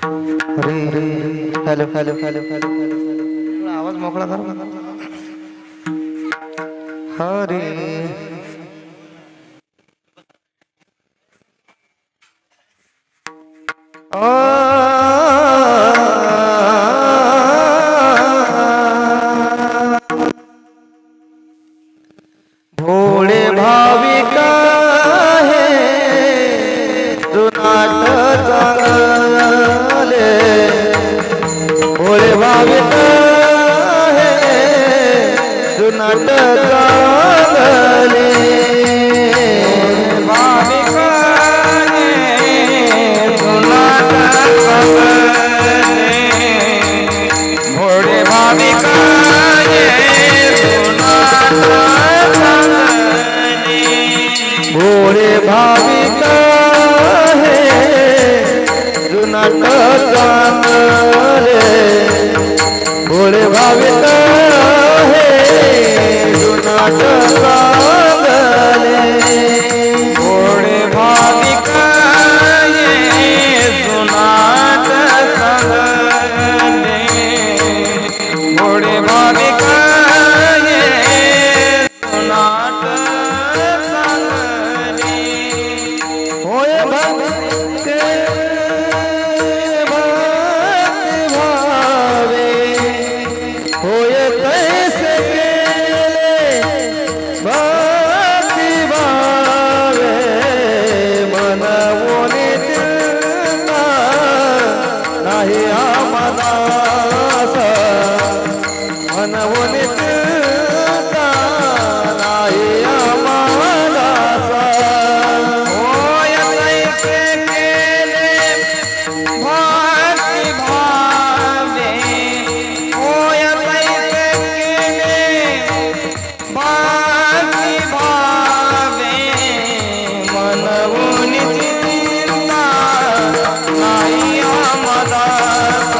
हरे hello hello hello hello hello आवाज मोकळा करा. हरे भोळे भाविक है जुनाट चांगले भोळे भाविक है जुनाट चांगले भाविक जुनाट चांगले भोळे भाविक भोळे भाविक है जुनाट चांगले भोळे भाविक है जुनाट चांगले भोळे भाविक है जुनाट चांगले भोळे भाविक है जुनाट होय भक्ते भक्ति भावे होय कैसे केले भक्ति भावे मनवोनी चिंता नाही आमदास मनवोनी चिंता नाही आमदास होय कैसे केले भक्ति भावे होय कैसे केले भक्ति भावे मनवोनी चिंता नाही आमदास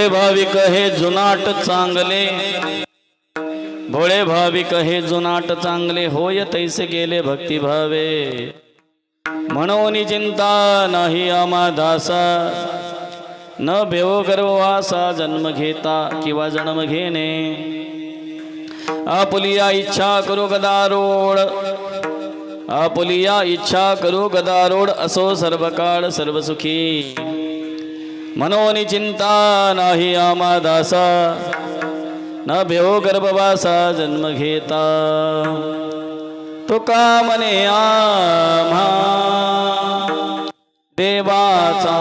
भोळे भाविक हे जुनाट चांगले, भोळे भाविक हे जुनाट चांगले, होय तैसे गेले भक्तिभावे. म्हणून चिंता नाही आम्हा दासा, न भेव गर्ववासा जन्म घेता किंवा जन्म घेणे. आपुलिया इच्छा करू गदारोळ, आपुलिया इच्छा करू गदारोळ, असो सर्व काळ सर्व सुखी. मनोनी चिंता नाही आम्हा दासा, न भेव गर्भवासा जन्म घेता. तुका म्हणे आम्हा देवाचा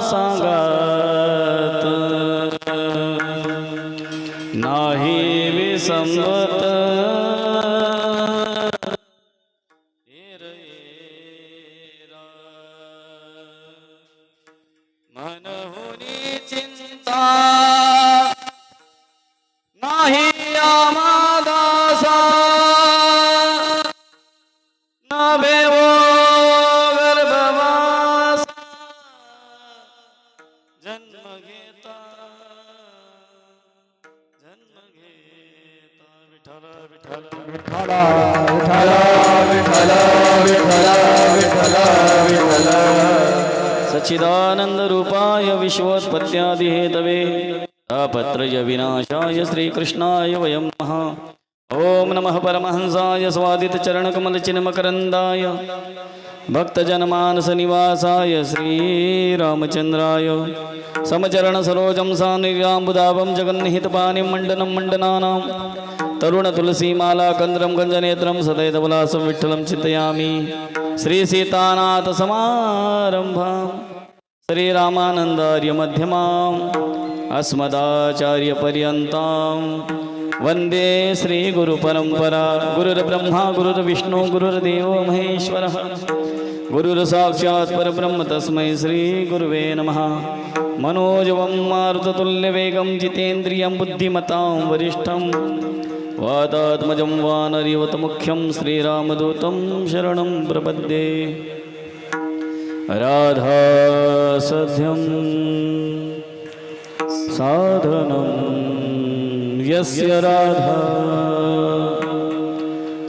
सांगत, नाही विसंगत. मनहुनी चिंता नाही आम्हा दासा, न भेवो गर्भवास जन्म घेता, जन्म घेता. विठ्ठल विठ्ठल विठ्ठल विठ्ठल विठ्ठल विठ्ठल. सच्चिदानंद रूपाय विश्वोत्पत्त्यादि हेतवे तापत्रय विनाशाय श्रीकृष्णाय वयं नमः. ओम नमः परमहंसाय स्वादित चरणकमल चिन्मकरंदाय भक्तजनमानस निवासाय श्रीरामचंद्राय. समचरण सरोजं सानिगाम्बुदाभं जगन्निहितपाणिं मण्डनं मण्डनानां. तरुण तुलसीमाला कंद्रं गंजनेत्रं सदैतवलासं विठ्ठलं चिन्तयामि. श्री सीतानाथ समारंभां श्रीरामानंदार्य मध्यमाम् अस्मदाचार्य पर्यन्तां वंदे श्री गुरु परंपरा. गुरुर्ब्रह्मा गुरुर्विष्णु गुरुर्देवो महेश्वरः, गुरुर्साक्षात् परब्रह्म तस्मै श्री गुरुवे नमः. मनोजवं मारुततुल्यवेगं जितेन्द्रियं बुद्धिमतां वरिष्ठं वातात्मजं वानरयुतमुख्यं श्रीरामदूतं शरणं प्रपद्ये. राधा सध्यं साधनं यस्य राधा,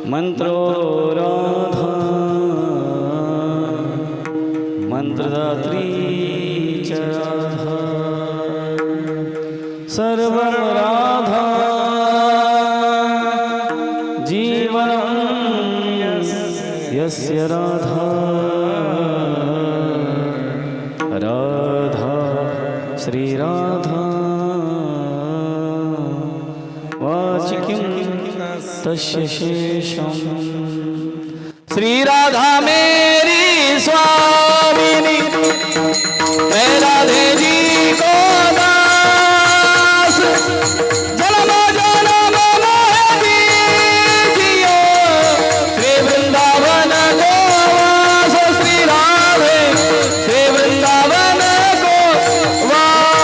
मंत्रो राधा मंत्रदात्री च राधा. सर्वं राधा जीवनं यस्य राधा, राधा श्रीराधा वाचिकिं तस्य शेषम्. श्रीराधा मेरी स्वामिनी, मैं राधे जी को दास. जन्म जन्म मोह दीजियो, श्री वृंदावन को वास. श्री राधे श्री वृंदावन को वाह.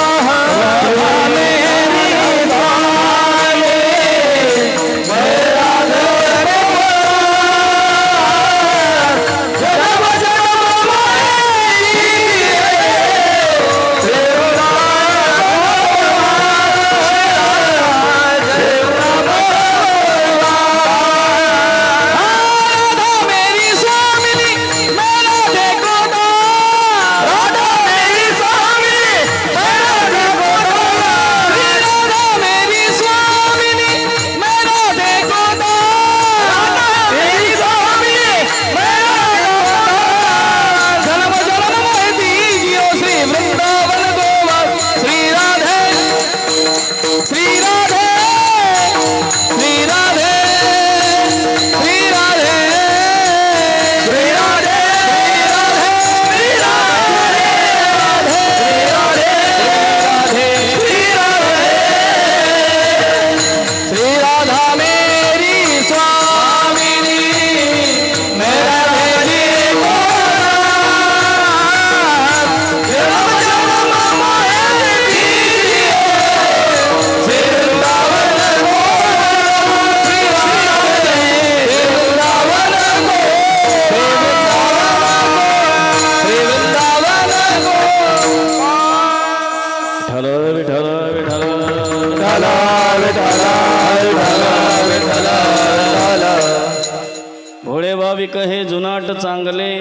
हे जुनाट चांगले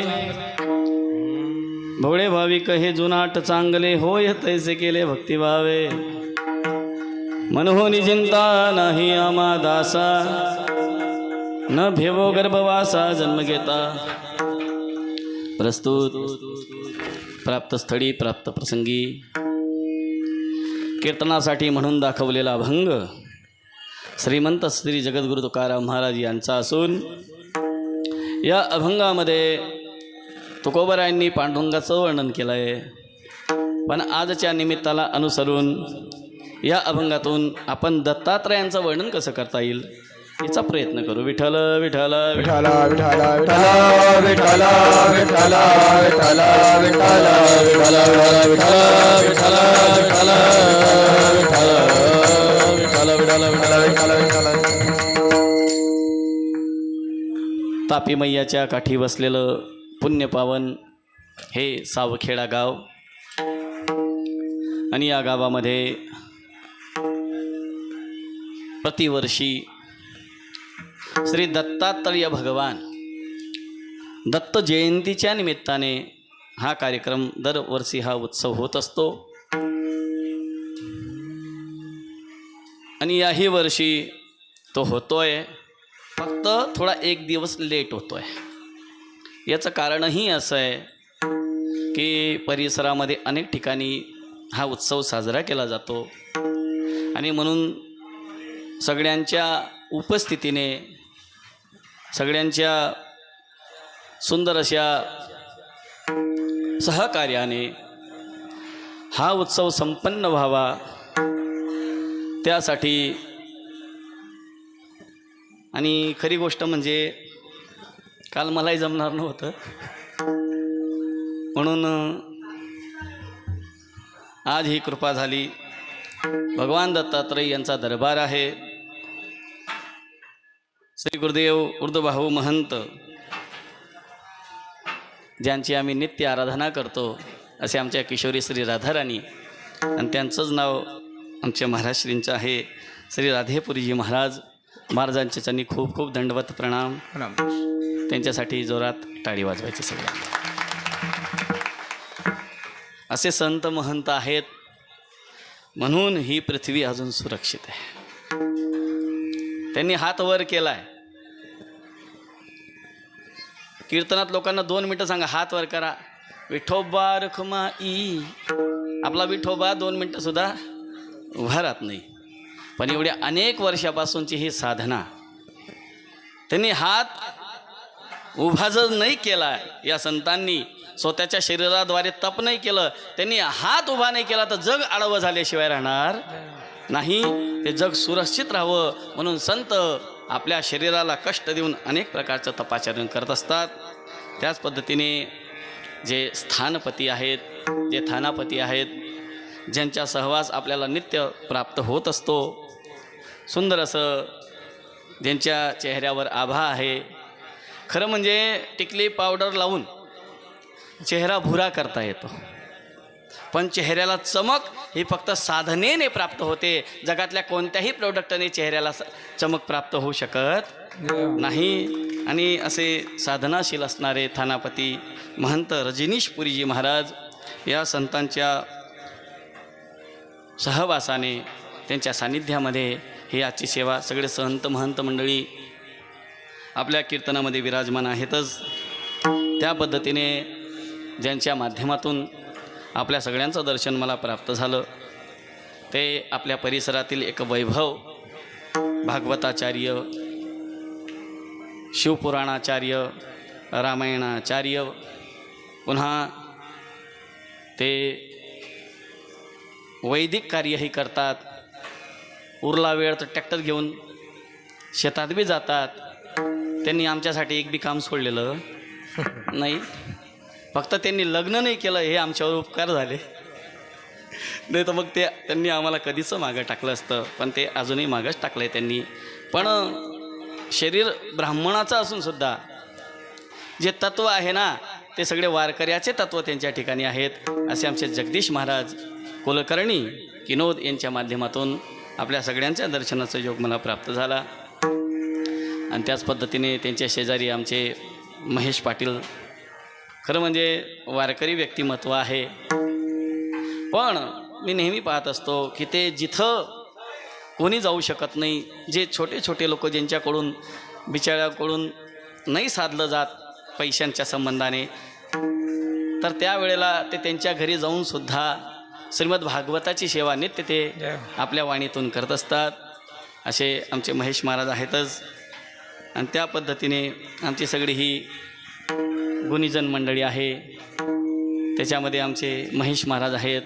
भोळे भाविक हे जुनाट चांगले होय तैसे केले भक्तिभावे मनोनी चिंता नाही आमा दासा न भेवो गर्भवासा जन्म घेता. प्रस्तुत प्राप्त स्थळी प्राप्त प्रसंगी कीर्तनासाठी म्हणून दाखवलेला अभंग श्रीमंत श्री जगद्गुरु तुकाराम महाराज यांचा असून या अभंगामध्ये तुकोबरायांनी पांडुरंगाचं वर्णन केलं आहे. पण आजच्या निमित्ताला अनुसरून या अभंगातून आपण दत्तात्रयांचं वर्णन कसं करता येईल याचा प्रयत्न करू. विठ्ठल विठ्ठल विठाला विठाला विठाला विठाला विठाला विठाला विठाला विठाला विठाला. तापी मैयाच्या काठी बसलेलं पुण्यपावन हे सावखेडा गाव आणि या गावामध्ये प्रतिवर्षी श्री दत्तात्रेय भगवान दत्त जयंतीच्या निमित्ताने हा कार्यक्रम दरवर्षी हा उत्सव होत असतो. आणि याही वर्षी तो होतोय, फक्त थोडा एक दिवस लेट होतोय. याचं कारणही असं आहे की परिसरामध्ये अनेक ठिकाणी हा उत्सव साजरा केला जातो आणि म्हणून सगळ्यांच्या उपस्थितीने सगळ्यांच्या सुंदर अशा सहकार्याने हा उत्सव संपन्न व्हावा त्यासाठी. आणि खरी गोष्ट म्हणजे काल मलाही जमणार नव्हतं, म्हणून आज ही कृपा झाली. भगवान दत्तात्रय यांचा दरबार आहे. श्री गुरुदेव उर्दुबाहू महंत ज्यांची आम्ही नित्य आराधना करतो असे आमच्या किशोरी श्री राधाराणी, आणि त्यांचंच नाव आमच्या महाराजश्रींचं आहे श्री राधेपुरीजी महाराज. महाराजांचे त्यांनी खूप खूप दंडवत प्रणाम. त्यांच्यासाठी जोरात टाळी वाजवायची सगळ्यांना. असे संत महंत आहेत म्हणून ही पृथ्वी अजून सुरक्षित आहे. त्यांनी हात वर केलाय. कीर्तनात लोकांना 2 मिनटं सांगा, हात वर करा. विठोबा रखमाई. आपला विठोबा 2 मिनटं सुद्धा उभा राहत नाही. पण एवढ्या अनेक वर्षापासूनची ही साधना, त्यांनी हात उभा जर नाही केला, या संतांनी स्वतःच्या शरीराद्वारे तप नाही केलं, त्यांनी हात उभा नाही केला तर जग आडवं झाल्याशिवाय राहणार नाही. ते जग सुरक्षित राहावं म्हणून संत आपल्या शरीराला कष्ट देऊन अनेक प्रकारचं तपाचरण करत असतात. त्याच पद्धतीने जे स्थानपती आहेत, जे थानापती आहेत, ज्यांचा सहवास आपल्याला नित्य प्राप्त होत असतो, सुंदर असं ज्यांच्या चेहऱ्यावर आभा आहे. खरं म्हणजे टिकली पावडर लावून चेहरा भुरा करता येतो, पण चेहऱ्याला चमक ही फक्त साधनेने प्राप्त होते. जगातल्या कोणत्याही प्रोडक्टने चेहऱ्याला चमक प्राप्त होऊ शकत नाही. आणि असे साधनाशील असणारे थानापती महंत रजनीशपुरीजी महाराज या संतांच्या सहवासाने, त्यांच्या सान्निध्यामध्ये ही आजची सेवा सगळे संत महंत मंडळी आपल्या कीर्तनामध्ये विराजमान आहेतच. त्या पद्धतीने ज्यांच्या माध्यमातून आपल्या सगळ्यांचं दर्शन मला प्राप्त झालं ते आपल्या परिसरातील एक वैभव भागवताचार्य, शिवपुराणाचार्य, रामायणाचार्य, पुन्हा ते वैदिक कार्यही करतात. उरला वेळ तर ट्रॅक्टर घेऊन शेतात बी जातात. त्यांनी आमच्यासाठी एक बी काम सोडलेलं नाही. फक्त त्यांनी लग्न नाही केलं हे आमच्यावर उपकार झाले, नाही तर मग त्यांनी आम्हाला कधीच मागं टाकलं असतं. पण ते अजूनही मागंच टाकलं आहे त्यांनी. पण शरीर ब्राह्मणाचं असूनसुद्धा जे तत्त्व आहे ना, ते सगळे वारकऱ्याचे तत्त्व त्यांच्या ठिकाणी आहेत. असे आमचे जगदीश महाराज कुलकर्णी किनोद यांच्या माध्यमातून आपल्या सगळ्यांच्या दर्शनाचा योग मला प्राप्त झाला. आणि त्याच पद्धतीने त्यांच्या शेजारी आमचे महेश पाटील खरं म्हणजे वारकरी व्यक्तिमत्व आहे, पण मी नेहमी पाहत असतो की ते जिथं कोणी जाऊ शकत नाही, जे छोटे छोटे लोक ज्यांच्याकडून बिचाऱ्याकडून नाही साधलं जात पैशांच्या संबंधाने, तर त्यावेळेला ते त्यांच्या घरी जाऊनसुद्धा श्रीमद भागवताची सेवा नित्य ते आपल्या वाणीतून करत असतात. असे आमचे महेश महाराज आहेतच. आणि त्या पद्धतीने आमची सगळी ही गुणीजन मंडळी आहे. त्याच्यामध्ये आमचे महेश महाराज आहेत,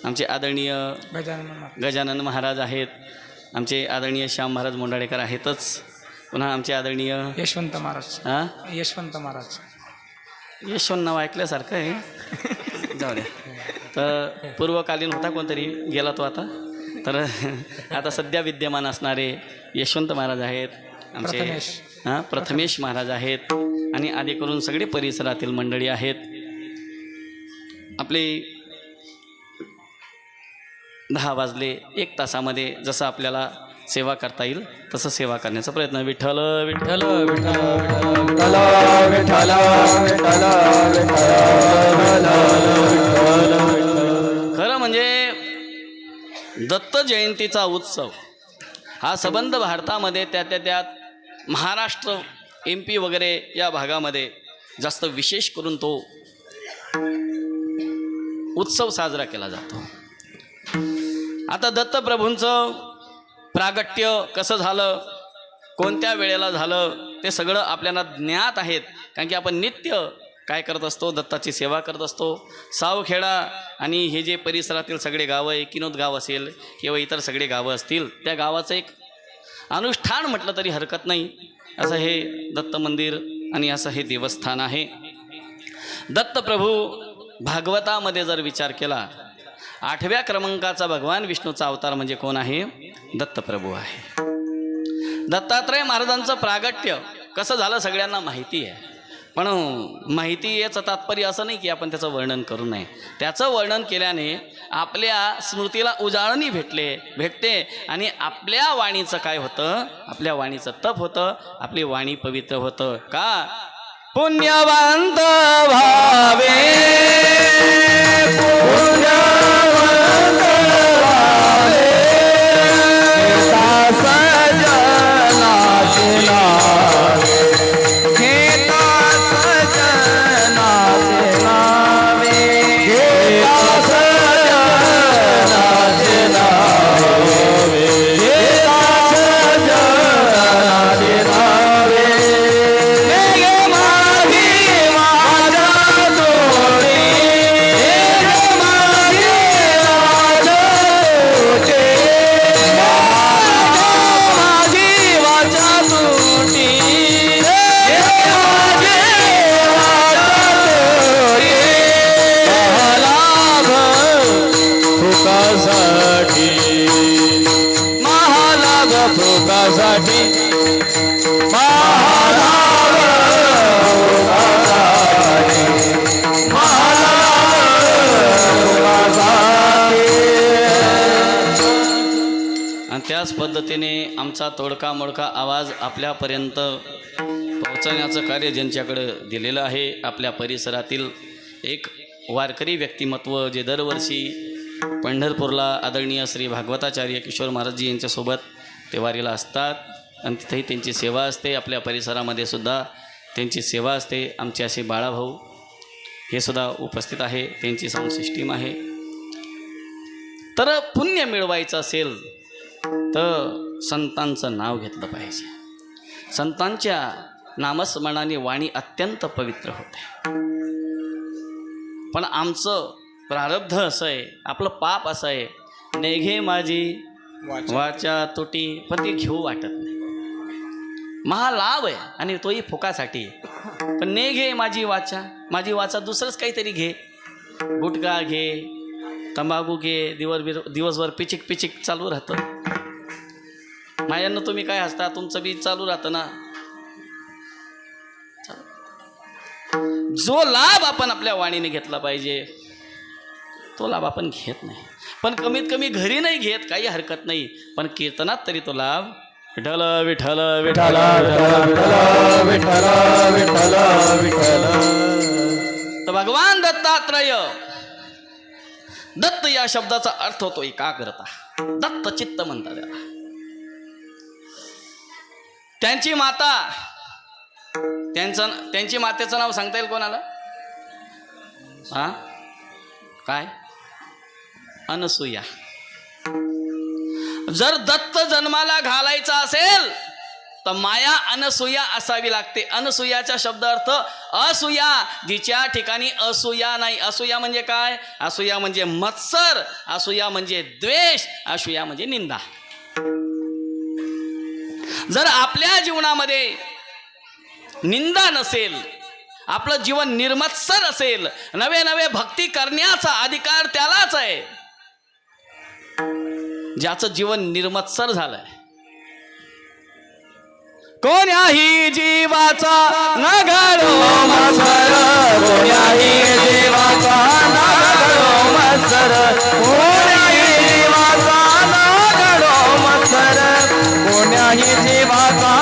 आमचे आदरणीय गजानन महाराज आहेत, आमचे आदरणीय श्याम महाराज मोंडाळेकर आहेतच, पुन्हा आमचे आदरणीय यशवंत महाराज. यशवंत महाराज, यशवंत नाव ऐकल्यासारखं आहे. जाऊ द्या. तर पूर्वकालीन होता कोणतरी, गेला तो आता. तर आता सध्या विद्यमान असणारे यशवंत महाराज आहेत, आमचे प्रथमेश महाराज आहेत, आणि आधी करून सगळे परिसरातील मंडळी आहेत. आपले 10 वाजले, 1 तासामध्ये जसं आपल्याला सेवा करता येईल तसं सेवा करण्याचा प्रयत्न. विठ्ठल विठ्ठल विठ्ठल विठ्ठल खरं म्हणजे दत्त जयंतीचा उत्सव हा संबंध भारतामध्ये त्यात महाराष्ट्र, MP वगैरे या भागामध्ये जास्त विशेष करून तो उत्सव साजरा केला जातो. आता दत्तप्रभूंचं प्रागट्य कसं झालं, कोणत्या वेळेला झालं, ते सगळं आपल्याला ज्ञात आहेत. कारण की आपण नित्य काय करत असतो, दत्ताची सेवा करत असतो. सावखेडा आणि हे जे परिसरातील सगळे गावं आहे, किनोद गाव असेल किंवा इतर सगळे गावं असतील, त्या गावाचं एक अनुष्ठान म्हटलं तरी हरकत नाही, असं हे दत्त मंदिर आणि असं हे देवस्थान आहे. दत्तप्रभू भागवतामध्ये जर विचार केला, 8व्या क्रमांकाचा भगवान विष्णूचा अवतार म्हणजे कोण आहे? दत्तप्रभू आहे. दत्तात्रय महाराजांचं प्रागट्य कसं झालं सगळ्यांना माहिती आहे, पण माहिती याचं तात्पर्य असं नाही की आपण त्याचं वर्णन करू नये. त्याचं वर्णन केल्याने आपल्या स्मृतीला उजाळणी भेटते आणि आपल्या वाणीचं काय होतं, आपल्या वाणीचं तप होतं, आपली वाणी पवित्र होतं. का? पुण्यवंत भावे त्याच पद्धतीने आमचा तोडका मोडका आवाज आपल्यापर्यंत पोहोचवण्याचं कार्य ज्यांच्याकडं दिलेलं आहे, आपल्या परिसरातील एक वारकरी व्यक्तिमत्व जे दरवर्षी पंढरपूरला आदरणीय श्री भागवताचार्य किशोर महाराजजी यांच्यासोबत ते वारीला असतात आणि तिथेही त्यांची सेवा असते. आपल्या परिसरामध्ये सुद्धा त्यांची सेवा असते. आमचे असे बाळाभाऊ हे सुद्धा उपस्थित आहे, त्यांची साऊंड सिस्टीम आहे. तर पुण्य मिळवायचं असेल तर संतांचं नाव घेतलं पाहिजे. संतांच्या नामस्मरणाने वाणी अत्यंत पवित्र होते. पण आमचं प्रारब्ध असं आहे, आपलं पाप असं आहे, नेघे माझी वाचा तुटी, पण ते घेऊ वाटत नाही. महालाभ आहे आणि तोही फुकासाठी. पण नेघे माझी वाचा दुसरंच काहीतरी घे, गुटखा घे, तंबाखू घे, दिवसभर पिचिक चालू राहतं. माझ्यानं तुम्ही काय हसता, तुमचं बी चालू राहतं ना. जो लाभ आपण आपल्या वाणीने घेतला पाहिजे तो लाभ आपण घेत नाही. पण कमीत कमी घरी नाही घेत काही हरकत नाही, पण कीर्तनात तरी तो लाभ विठ्ठल विठ्ठल विठ्ठल विठ्ठल विठ्ठल विठ्ठल. तर भगवान दत्तात्रय, दत्त या शब्दाचा अर्थ होतो एकाग्रता. दत्त चित्त म्हणतात त्याला. त्यांची माता, त्यांची मातेचं नाव सांगता येईल कोणाला? हा काय? अनसुया. जर दत्त जन्माला घालायचा असेल तर माया अनसुया असावी लागते. अनसुयाचा शब्द अर्थ असूया, जिच्या ठिकाणी असूया नाही. असूया म्हणजे काय? असूया म्हणजे मत्सर, असूया म्हणजे द्वेष, असूया म्हणजे निंदा. जर आपल्या जीवनामध्ये निंदा नसेल, आपलं जीवन निर्मत्सर असेल, नवे नवे भक्ती करण्याचा अधिकार त्यालाच आहे ज्याचं जीवन निर्मत्सर झालंय. कोण्याही जीवाचा न घडो मत्सर, कोण्याही जीवाचा न घडो मत्सर, कोण्याही जीवाचा न घडो मत्सर, कोण्याही जीवाचा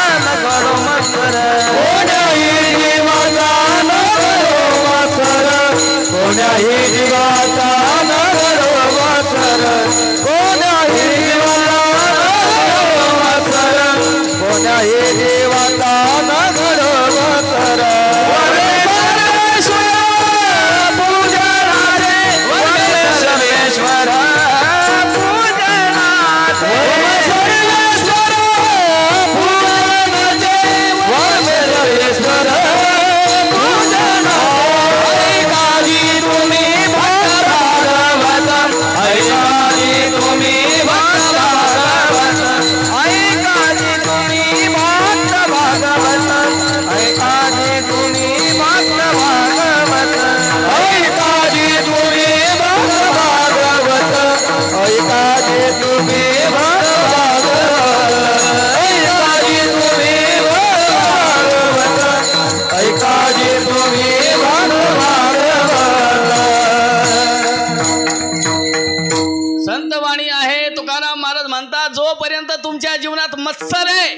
न घडो मत्सर, कोण्याही जीवाचा न घडो मत्सर, कोण्याही जीवाचा न घडो मत्सर, कोण्याही कोण्याही देवाचा न घडो मत्सर. सर्वेश्वर संतवाणी आहे. तुकाराम महाराज म्हणतात, जोपर्यंत तुमच्या जीवनात मत्सर आहे,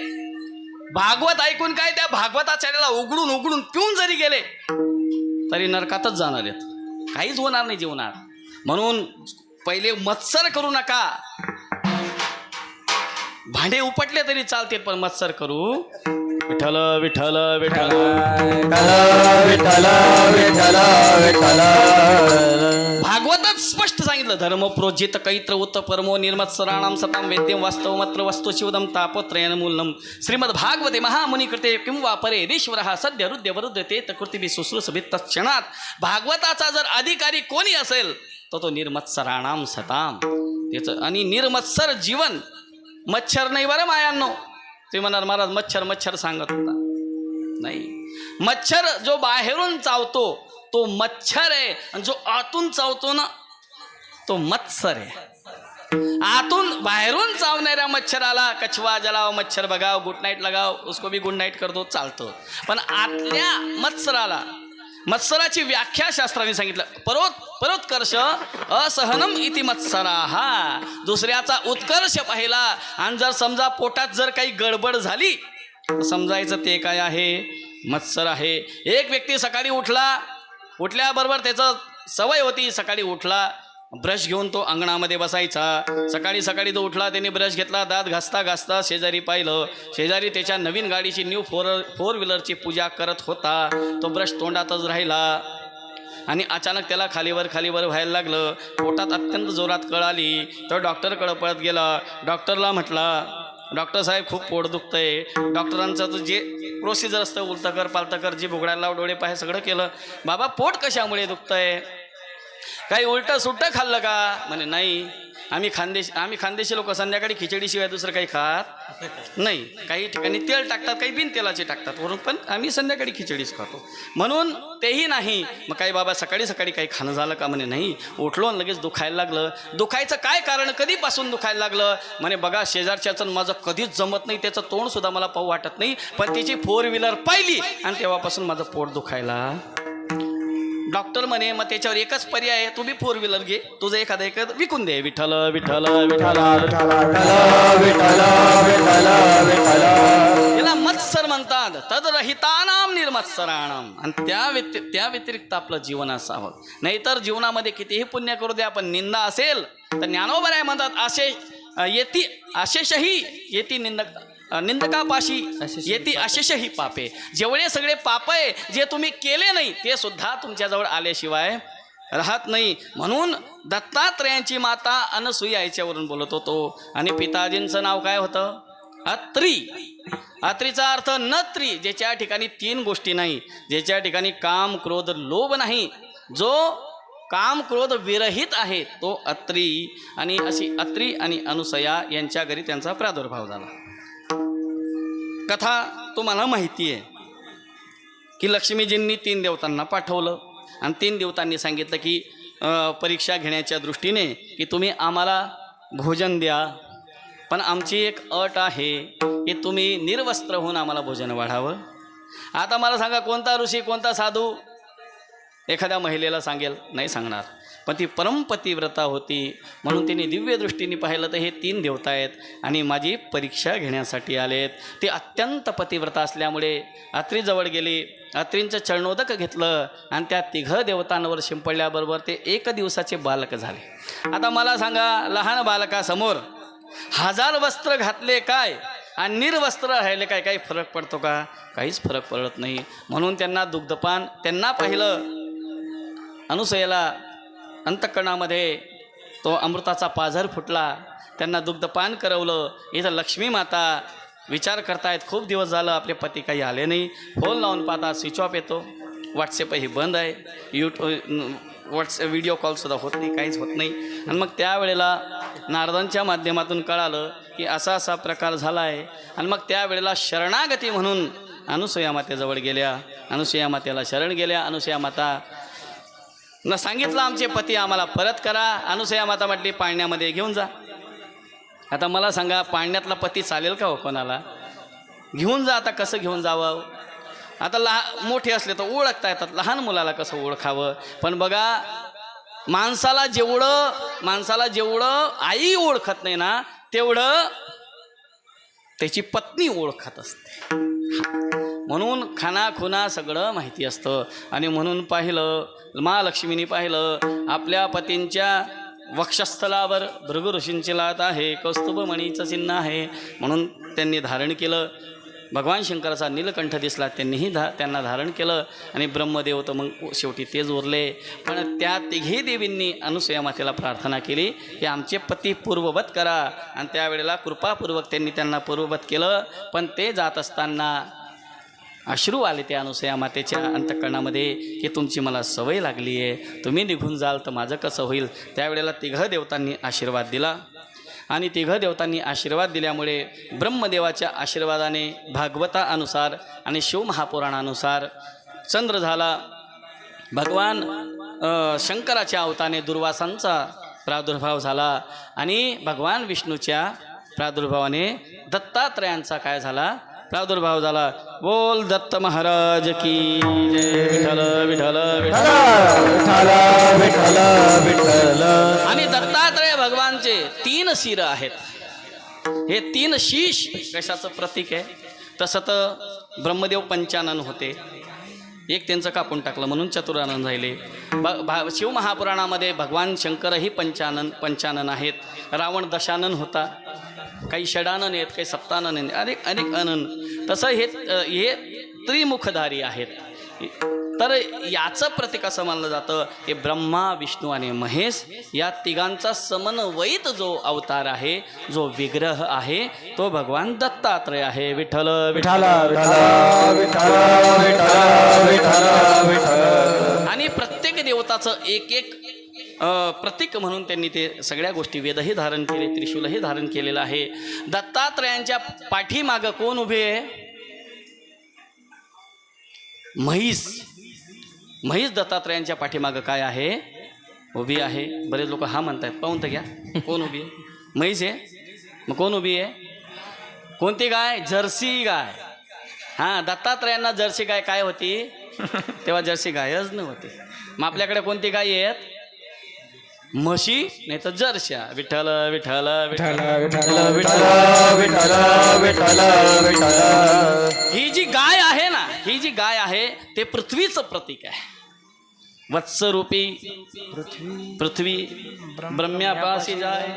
भागवत ऐकून काय त्या भागवताचार्याला उघडून उघडून पिऊन जरी गेले तरी नरकातच जाणार आहेत, काहीच होणार नाही जीवनात. म्हणून पहिले मत्सर करू नका. भांडे उपटले तरी चालते पण मत्सर करू. विठ्ठल विठ्ठल विठ्ठल विठ्ठल विठ्ठल विठ्ठल. भागवतात स्पष्ट सांगितलं, धर्म प्रोजित कैत्र उत परमो निर्मत्सराणाम सताम वेद्यम वास्तव मात्र वस्तु शिवदम तापत्रयन मूलनम. श्रीमद भागवते महामुनी कृते किंवा परे ईश्वरः सद्य हृदय वरुद्ध ते कृती सुश्रूषभित तत्क्षणात. भागवताचा जर अधिकारी कोणी असेल तर तो निर्मत्सराणाम सताम. त्याचं आणि निर्मत्सर जीवन. मच्छर नाही बरं मायांनो. ते म्हणणार महाराज मच्छर मच्छर सांगत होता. नाही, मच्छर जो बाहेरून चावतो तो मच्छर आहे, आणि जो आतून चावतो ना तो मत्सर आहे. आतून बाहेरून चावणाऱ्या मच्छराला कछवा जलाव, मच्छर भगाव, गुड नाईट लगाव, उसको भी गुड नाईट कर दो, चालतं. पण आतल्या मत्सराला, मत्सराची व्याख्या शास्त्राने सांगितलं, परोत्कर्ष असहनम इति मत्सराः. दुसऱ्याचा उत्कर्ष पाहिला आणि जर समजा पोटात जर काही गडबड झाली तर समजायचं ते काय आहे? मत्सर आहे. एक व्यक्ती सकाळी उठल्याबरोबर त्याचं सवय होती, सकाळी उठला ब्रश घेऊन तो अंगणामध्ये बसायचा. सकाळी तो उठला, त्याने ब्रश घेतला, दात घासता घासता शेजारी पाहिलं, शेजारी त्याच्या नवीन गाडीची न्यू फोर व्हीलरची पूजा करत होता. तो ब्रश तोंडातच राहिला आणि अचानक त्याला खालीवर व्हायला लागलं. पोटात अत्यंत जोरात कळ आली. तो डॉक्टरकडे पळत गेला. डॉक्टरला म्हटला, डॉक्टर साहेब खूप पोट दुखतंय. डॉक्टरांचं तर जे प्रोसिजर असतं, उलतं कर पालतं कर, जी बुगडायला लाव, डोळे पाहे सगळं केलं. बाबा पोट कशामुळे दुखतंय? काही उलटं सुट्टं खाल्लं का? म्हणे नाही, आम्ही खानदेशी लोक संध्याकाळी खिचडीशिवाय दुसरं काही खात नाही. काही ठिकाणी तेल टाकतात, काही बिन तेलाचे टाकतात वरून, पण आम्ही संध्याकाळी खिचडीच खातो. म्हणून तेही नाही. मग काही बाबा सकाळी काही खाणं झालं का? म्हणे नाही, उठलो आणि लगेच दुखायला लागलं. दुखायचं काय कारण? कधीपासून दुखायला लागलं? म्हणे बघा शेजारच्याचं माझं कधीच जमत नाही, त्याचं तोंडसुद्धा मला पाहू वाटत नाही, पण तिची फोर व्हीलर पाहिली आणि तेव्हापासून माझं पोट दुखायला. डॉक्टर म्हणे मग त्याच्यावर एकच पर्याय आहे, तुम्ही 4 व्हीलर घे, तुझं एखादं विकून दे. विठ्ठल विठ्ठल विठ्ठल याला मत्सर म्हणतात, तदरहितानाम निर्मत्सराणाम. आणि त्या व्यतिरिक्त आपलं जीवन असावं. नाहीतर जीवनामध्ये कितीही पुण्य करू द्या, पण निंदा असेल तर ज्ञानोबराय म्हणतात अशेषही येती निंदकापाशी येती अशेषही पापे. जेवढे सगळे पाप आहे जे तुम्ही केले नाही ते सुद्धा तुमच्याजवळ आल्याशिवाय राहत नाही. म्हणून दत्तात्रयांची माता अनसुया याच्यावरून बोलत होतो. आणि पिताजींचं नाव काय होतं? अत्री. अत्रीचा अर्थ नत्री, ज्याच्या ठिकाणी 3 गोष्टी नाही, ज्याच्या ठिकाणी काम क्रोध लोभ नाही, जो काम क्रोध विरहित आहे तो अत्री. आणि अशी अत्री आणि अनुसया यांच्या घरी त्यांचा प्रादुर्भाव झाला. कथा तुम्हाला माहिती आहे की लक्ष्मीजींनी 3 देवतांना पाठवलं आणि 3 देवतांनी सांगितलं की परीक्षा घेण्याच्या दृष्टीने की तुम्ही आम्हाला भोजन द्या, पण आमची एक अट आहे की तुम्ही निर्वस्त्र होऊन आम्हाला भोजन वाढावं. आता मला सांगा, कोणता ऋषी कोणता साधू एखाद्या महिलेला सांगेल? नाही सांगणार. पण ती परमपतिव्रता होती म्हणून तिने दिव्य दृष्टीने पाहिलं तर हे 3 देवता आहेत आणि माझी परीक्षा घेण्यासाठी आलेत. ते अत्यंत पतिव्रता असल्यामुळे अत्रीजवळ गेली, अत्रींचं चरणोदक घेतलं आणि त्या 3 देवतांवर शिंपडल्याबरोबर ते 1 दिवसाचे बालक झाले. आता मला सांगा, लहान बालकासमोर 1000 वस्त्र घातले काय आणि निर्वस्त्र राहिले काय, काही फरक पडतो का? काहीच फरक पडत नाही. म्हणून त्यांना दुग्धपान, त्यांना पाहिलं अनुसयाला अंतःकरणामध्ये तो अमृताचा पाझर फुटला, त्यांना दुग्धपान करवलं. इथं लक्ष्मी माता विचार करतायत, खूप दिवस झालं आपले पती काही आले नाही. फोन लावून पाहता स्विच ऑफ येतो, व्हॉट्सॲपही बंद आहे, व्हिडिओ कॉलसुद्धा होत नाही, काहीच होत नाही. आणि मग त्यावेळेला नारदांच्या माध्यमातून कळालं की असा असा प्रकार झाला आहे. आणि मग त्यावेळेला शरणागती म्हणून अनुसया मातेजवळ गेल्या, अनुसया मातेला शरण गेल्या. अनुसया माता न सांगितलं आमचे पती आम्हाला परत करा. अनुसया माता म्हटली पाळण्यामध्ये घेऊन जा. आता मला सांगा, पाळण्यातला पती चालेल का हो कोणाला? घेऊन जा. आता कसं घेऊन जावं? आता मोठे असले तर ओळखता येतात, लहान मुलाला कसं ओळखावं? पण बघा, माणसाला जेवढं आई ओळखत नाही ना, तेवढं त्याची पत्नी ओळखत असते. म्हणून खानाखुना सगळं माहिती असतं. आणि म्हणून पाहिलं, महालक्ष्मीने पाहिलं आपल्या पतींच्या वक्षस्थलावर भृगु ऋषींची लात आहे, कौस्तुभमणीचं चिन्ह आहे, म्हणून त्यांनी धारण केलं. भगवान शंकराचा नीलकंठ दिसला, त्यांनीही त्यांना धारण केलं. आणि ब्रह्मदेव तर मग शेवटी तेच उरले. पण त्या 3 देवींनी अनुसया मातेला प्रार्थना केली की आमचे पती पूर्ववत करा. आणि त्यावेळेला कृपापूर्वक त्यांनी त्यांना पूर्ववत केलं. पण ते जात असताना अश्रू आले त्या अनुसया मातेच्या अंतःकरणामध्ये की तुमची मला सवय लागली आहे, तुम्ही निघून जाल तर माझं कसं होईल? त्यावेळेला 3 देवतांनी आशीर्वाद दिला. आणि 3 देवतांनी आशीर्वाद दिल्यामुळे ब्रह्मदेवाच्या आशीर्वादाने भागवतानुसार आणि शिवमहापुराणानुसार चंद्र झाला. भगवान शंकराच्या अवताने दुर्वासांचा प्रादुर्भाव झाला. आणि भगवान विष्णूच्या प्रादुर्भावाने दत्तात्रयांचा काय झाला? प्रादुर्भाव झाला. बोल दत्त महाराज की जय. विठ्ठल विठ्ठल विठ्ठल. आणि दत्तात्रय भगवानचे 3 शिर आहेत. हे 3 शीश कशाचं प्रतीक आहे? तसं तर ब्रह्मदेव पंचानन होते, एक त्यांचं कापून टाकलं म्हणून चतुरानन राहिले. शिवमहापुराणामध्ये भगवान शंकरही पंचानन आहेत. रावण दशानन होता, काही षडानन आहेत, काही सप्तानन आहेत, अनेक अनन. तसं हे त्रिमुखधारी आहेत. तर याचं प्रतीक असं मानलं जातं की ब्रह्मा विष्णू आणि महेश या 3घांचा समन्वयित जो अवतार आहे, जो विग्रह आहे, तो भगवान दत्तात्रय आहे. विठ्ठल विठ्ठल विठ्ठल विठ्ठल. आणि प्रत्येक देवताचं एक प्रतीक म्हणून त्यांनी ते सगळ्या गोष्टी, वेदही धारण केले, त्रिशूलही धारण केलेलं आहे. दत्तात्रयांच्या पाठीमागं कोण उभे आहे? म्हैस दत्तात्रयांच्या पाठीमागं काय आहे? उभी आहे. बरेच लोक हा म्हणतात, पाहून तर घ्या कोण उभी आहे? म्हैस आहे. मग कोण उभी आहे? कोणती गाय? जर्सी गाय. हां, दत्तात्रयांना जर्सी गाय काय होती? तेव्हा जर्सी गायच नव्हती. मग आपल्याकडे कोणती गायी आहेत? म्हशी नाही तर जर्श्या. विठ्ठल विठ्ठल विठ्ठल ही जी गाय आहे ना, ही जी गाय आहे ते पृथ्वीचं प्रतीक आहे. वत्सरूपी पृथ्वी ब्रह्म्यापाशी जाय.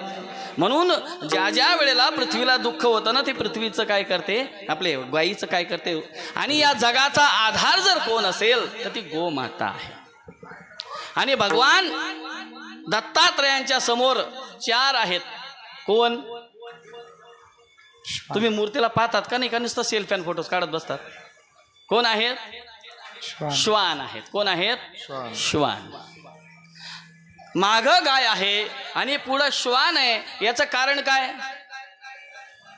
म्हणून ज्या ज्या वेळेला पृथ्वीला दुःख होतं ना, ते पृथ्वीचं काय करते, आपले गायीचं काय करते. आणि या जगाचा आधार जर कोण असेल तर ती गोमाता आहे. आणि भगवान दत्तात्रयांच्या समोर 4 आहेत. कोण? तुम्ही मूर्तीला पाहतात का नाही, का नुसतं सेल्फी आणि फोटोज काढत बसतात? कोण आहेत? श्वान आहेत. कोण आहेत? श्वान. माग गाय आहे आणि पुढं श्वान आहे. याचं कारण काय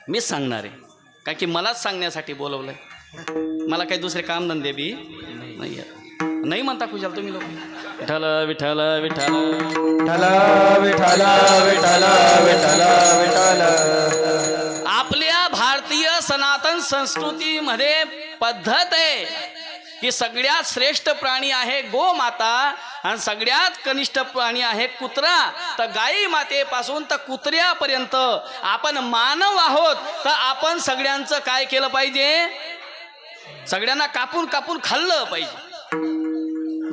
मी सांगणार आहे, का की मलाच सांगण्यासाठी बोलवलंय. मला काही दुसरे कामधंदे बी नाही आहे. नाही म्हणता कुशाल तुम्ही लोक? विठ्ठल विठ्ठल विठ्ठल विठ्ठल विठ्ठल विठ्ठल विठ्ठल. आपल्या भारतीय सनातन संस्कृतीमध्ये पद्धत आहे की सगळ्यात श्रेष्ठ प्राणी आहे गोमाता आणि सगळ्यात कनिष्ठ प्राणी आहे कुत्रा. तर गाई मातेपासून तर कुत्र्यापर्यंत आपण मानव आहोत. तर आपण सगळ्यांचं काय केलं पाहिजे? सगळ्यांना कापून कापून खाल्लं पाहिजे.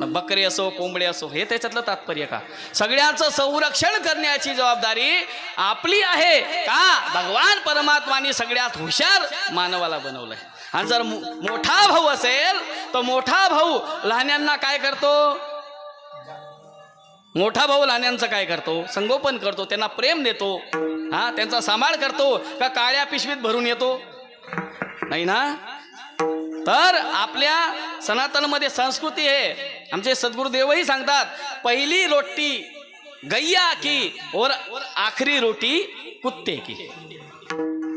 बकरे असो कोंबडे असो, हे त्याच्यातलं तात्पर्य का? सगळ्यांचं संरक्षण करण्याची जबाबदारी आपली आहे का? भगवान परमात्माने सगळ्यात हुशार मानवाला बनवलंय. आणि जर मोठा भाऊ असेल तर मोठा भाऊ लहान्यांना काय करतो? मोठा भाऊ लहान्यांचं काय करतो? संगोपन करतो, त्यांना प्रेम देतो, त्यांचा सांभाळ करतो का काळ्या पिशवीत भरून येतो? नाही ना. तर आपल्या सनातनमध्ये संस्कृती आहे. आमचे सद्गुरुदेवही सांगतात, पहिली रोटी गैया की और आखरी रोटी कुत्ते की.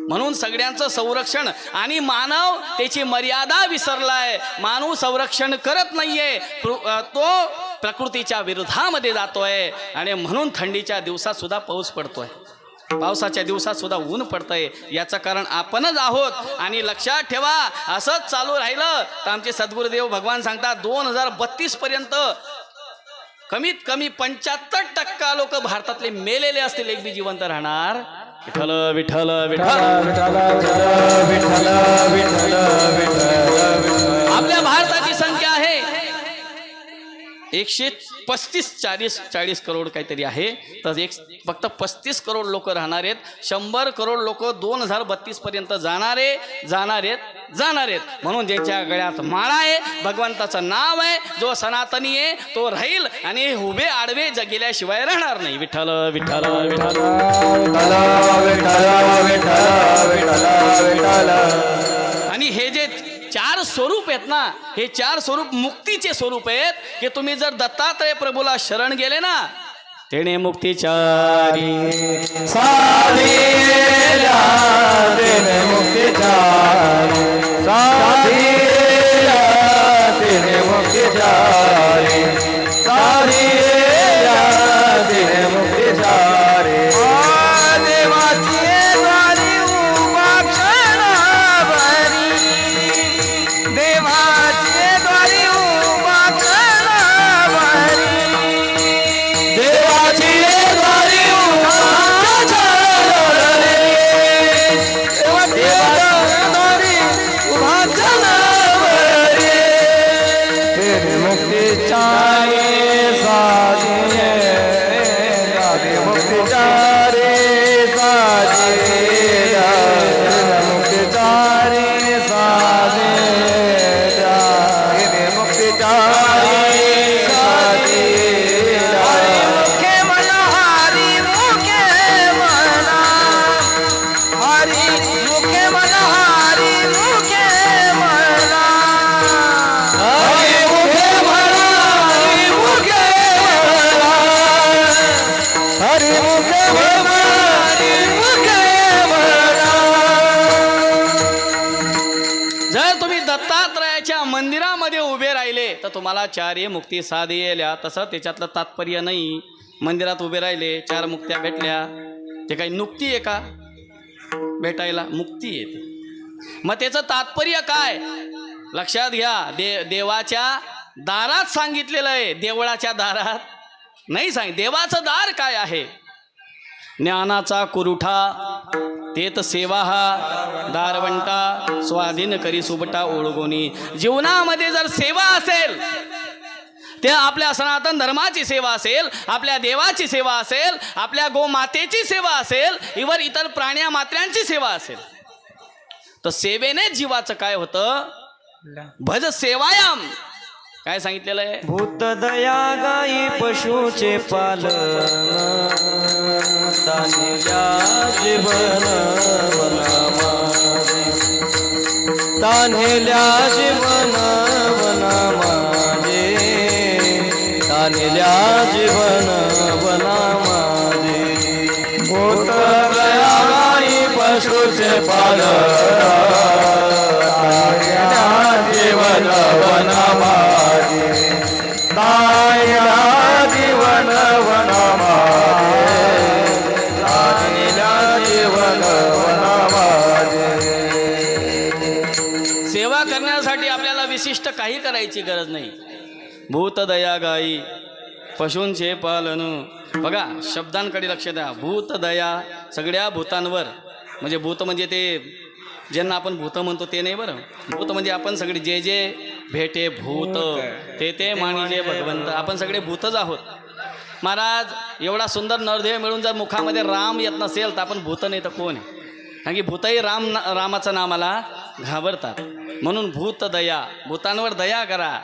म्हणून सगळ्यांचं संरक्षण. आणि मानव त्याची मर्यादा विसरलाय. मानव संरक्षण करत नाहीये, तो प्रकृतीच्या विरोधामध्ये जातोय. आणि म्हणून थंडीच्या दिवसात सुद्धा पाऊस पडतोय, पावसाच्या दिवसात सुद्धा ऊन पडतंय. याचं कारण आपणच आहोत. आणि लक्षात ठेवा, असंच चालू राहिलं तर आमचे सद्गुरुदेव भगवान सांगतात 2032 पर्यंत कमीत कमी 75% लोक भारतातले मेलेले असतील, एक बी जिवंत राहणार. विठ्ठल विठ्ठल विठ्ठल. आपल्या भारताची संख्या आहे 135-40 करोड काहीतरी आहे. तर फक्त 35 करोड लोक राहणार आहेत. 100 करोड लोक 2032 पर्यंत जाणार आहेत. म्हणून ज्यांच्या गळ्यात माळा आहे, भगवंताचं नाव आहे, जो सनातनी आहे तो राहील. आणि उभे आडवे गेल्याशिवाय राहणार नाही. विठ्ठल विठ्ठल विठ्ठल. आणि हे जे 4 स्वरूप आहेत ना, हे 4 स्वरूप मुक्तीचे स्वरूप आहेत. की तुम्ही जर दत्तात्रय प्रभूला शरण गेले ना, तेणे मुक्तीचारी साधीला तेने मुक्तीचारी, साधीला तेने मुक्तीचारी, साधीला तेने मुक्तीचारी. देवाची द्वारी उभा क्षणाभरी, देवाची द्वारी उभा क्षणाभरी, देवाची द्वारी उभा क्षणाभरी, देवाची द्वारी उभा क्षणाभरी. तेरे मुक्तीचारी साधिये, तेरे मुक्तीचारी साधिये, तेरे मुक्तीचारी साधिये, तेरे मुक्तीचारी साधिये. मुखे मना हरी मुखे मना, हरी मुखे मना, हरी मुखे मना, हरी मुखे मना, हरी मुखे मना, हरी मुखे मना, हरी मुखे मना. जर तुम्ही दत्तात्रयाच्या मंदिरामध्ये उभे राहिले तर तुम्हाला 4 मुक्ती साधेल्या. तसं त्याच्यातलं तात्पर्य नाही. मंदिरात उभे राहिले, 4 मुक्त्या भेटल्या, ते काही नुक्ती आहे का भेटायला? मुक्ती येते. मग त्याचं तात्पर्य काय? लक्षात घ्या, देवाच्या दारात सांगितलेलं आहे, देवळाच्या दारात नाही सांग. देवाचं दार काय आहे? ज्ञानाचा कुरुठा तेत सेवा हा दारवंटा स्वाधीन करी सुबटा ओळगोनी. जीवनामध्ये जर सेवा असेल, ते आपल्या सनातन धर्माची सेवा असेल, आपल्या देवाची सेवा असेल, आपल्या गोमातेची सेवा असेल, इतर प्राण्या मात्र्यांची सेवा असेल, तर सेवेने जीवाचं काय होतं? भज सेवायाम. काय सांगितलेलं आहे? भूत दया गाई पशुचे पालन तानिल्या जीवन वनामाजे तानिल्या जीवन वनामाजे तानिल्या जीवन वनामाजे भूत दया गाई पशुचे पालन तानिल्या जीवन वनामाजे तानिल्या जीवन वनामाजे तानिल्या जीवन वनामाजे. सेवा करण्यासाठी आपल्याला विशिष्ट काही करायची गरज नाही. भूत दया गाई पशूंचे पालन. बघा शब्दांकडे लक्ष द्या. भूत दया सगळ्या भूतांवर, म्हणजे भूत म्हणजे ते ज्यांना आपण भूत म्हणतो ते नाही बरं. भूत म्हणजे आपण सगळे जे जे भेटे भूत ते मानिजे भगवंत, आपण सगळे भूतच आहोत. महाराज एवढा सुंदर नरदेह मिळून जर मुखामध्ये राम येत नसेल तर आपण भूत नाही तर कोण आहे? कारण की भूतही रामाचं नामाला घाबरतात. म्हणून भूत दया, भूतांवर दया करा,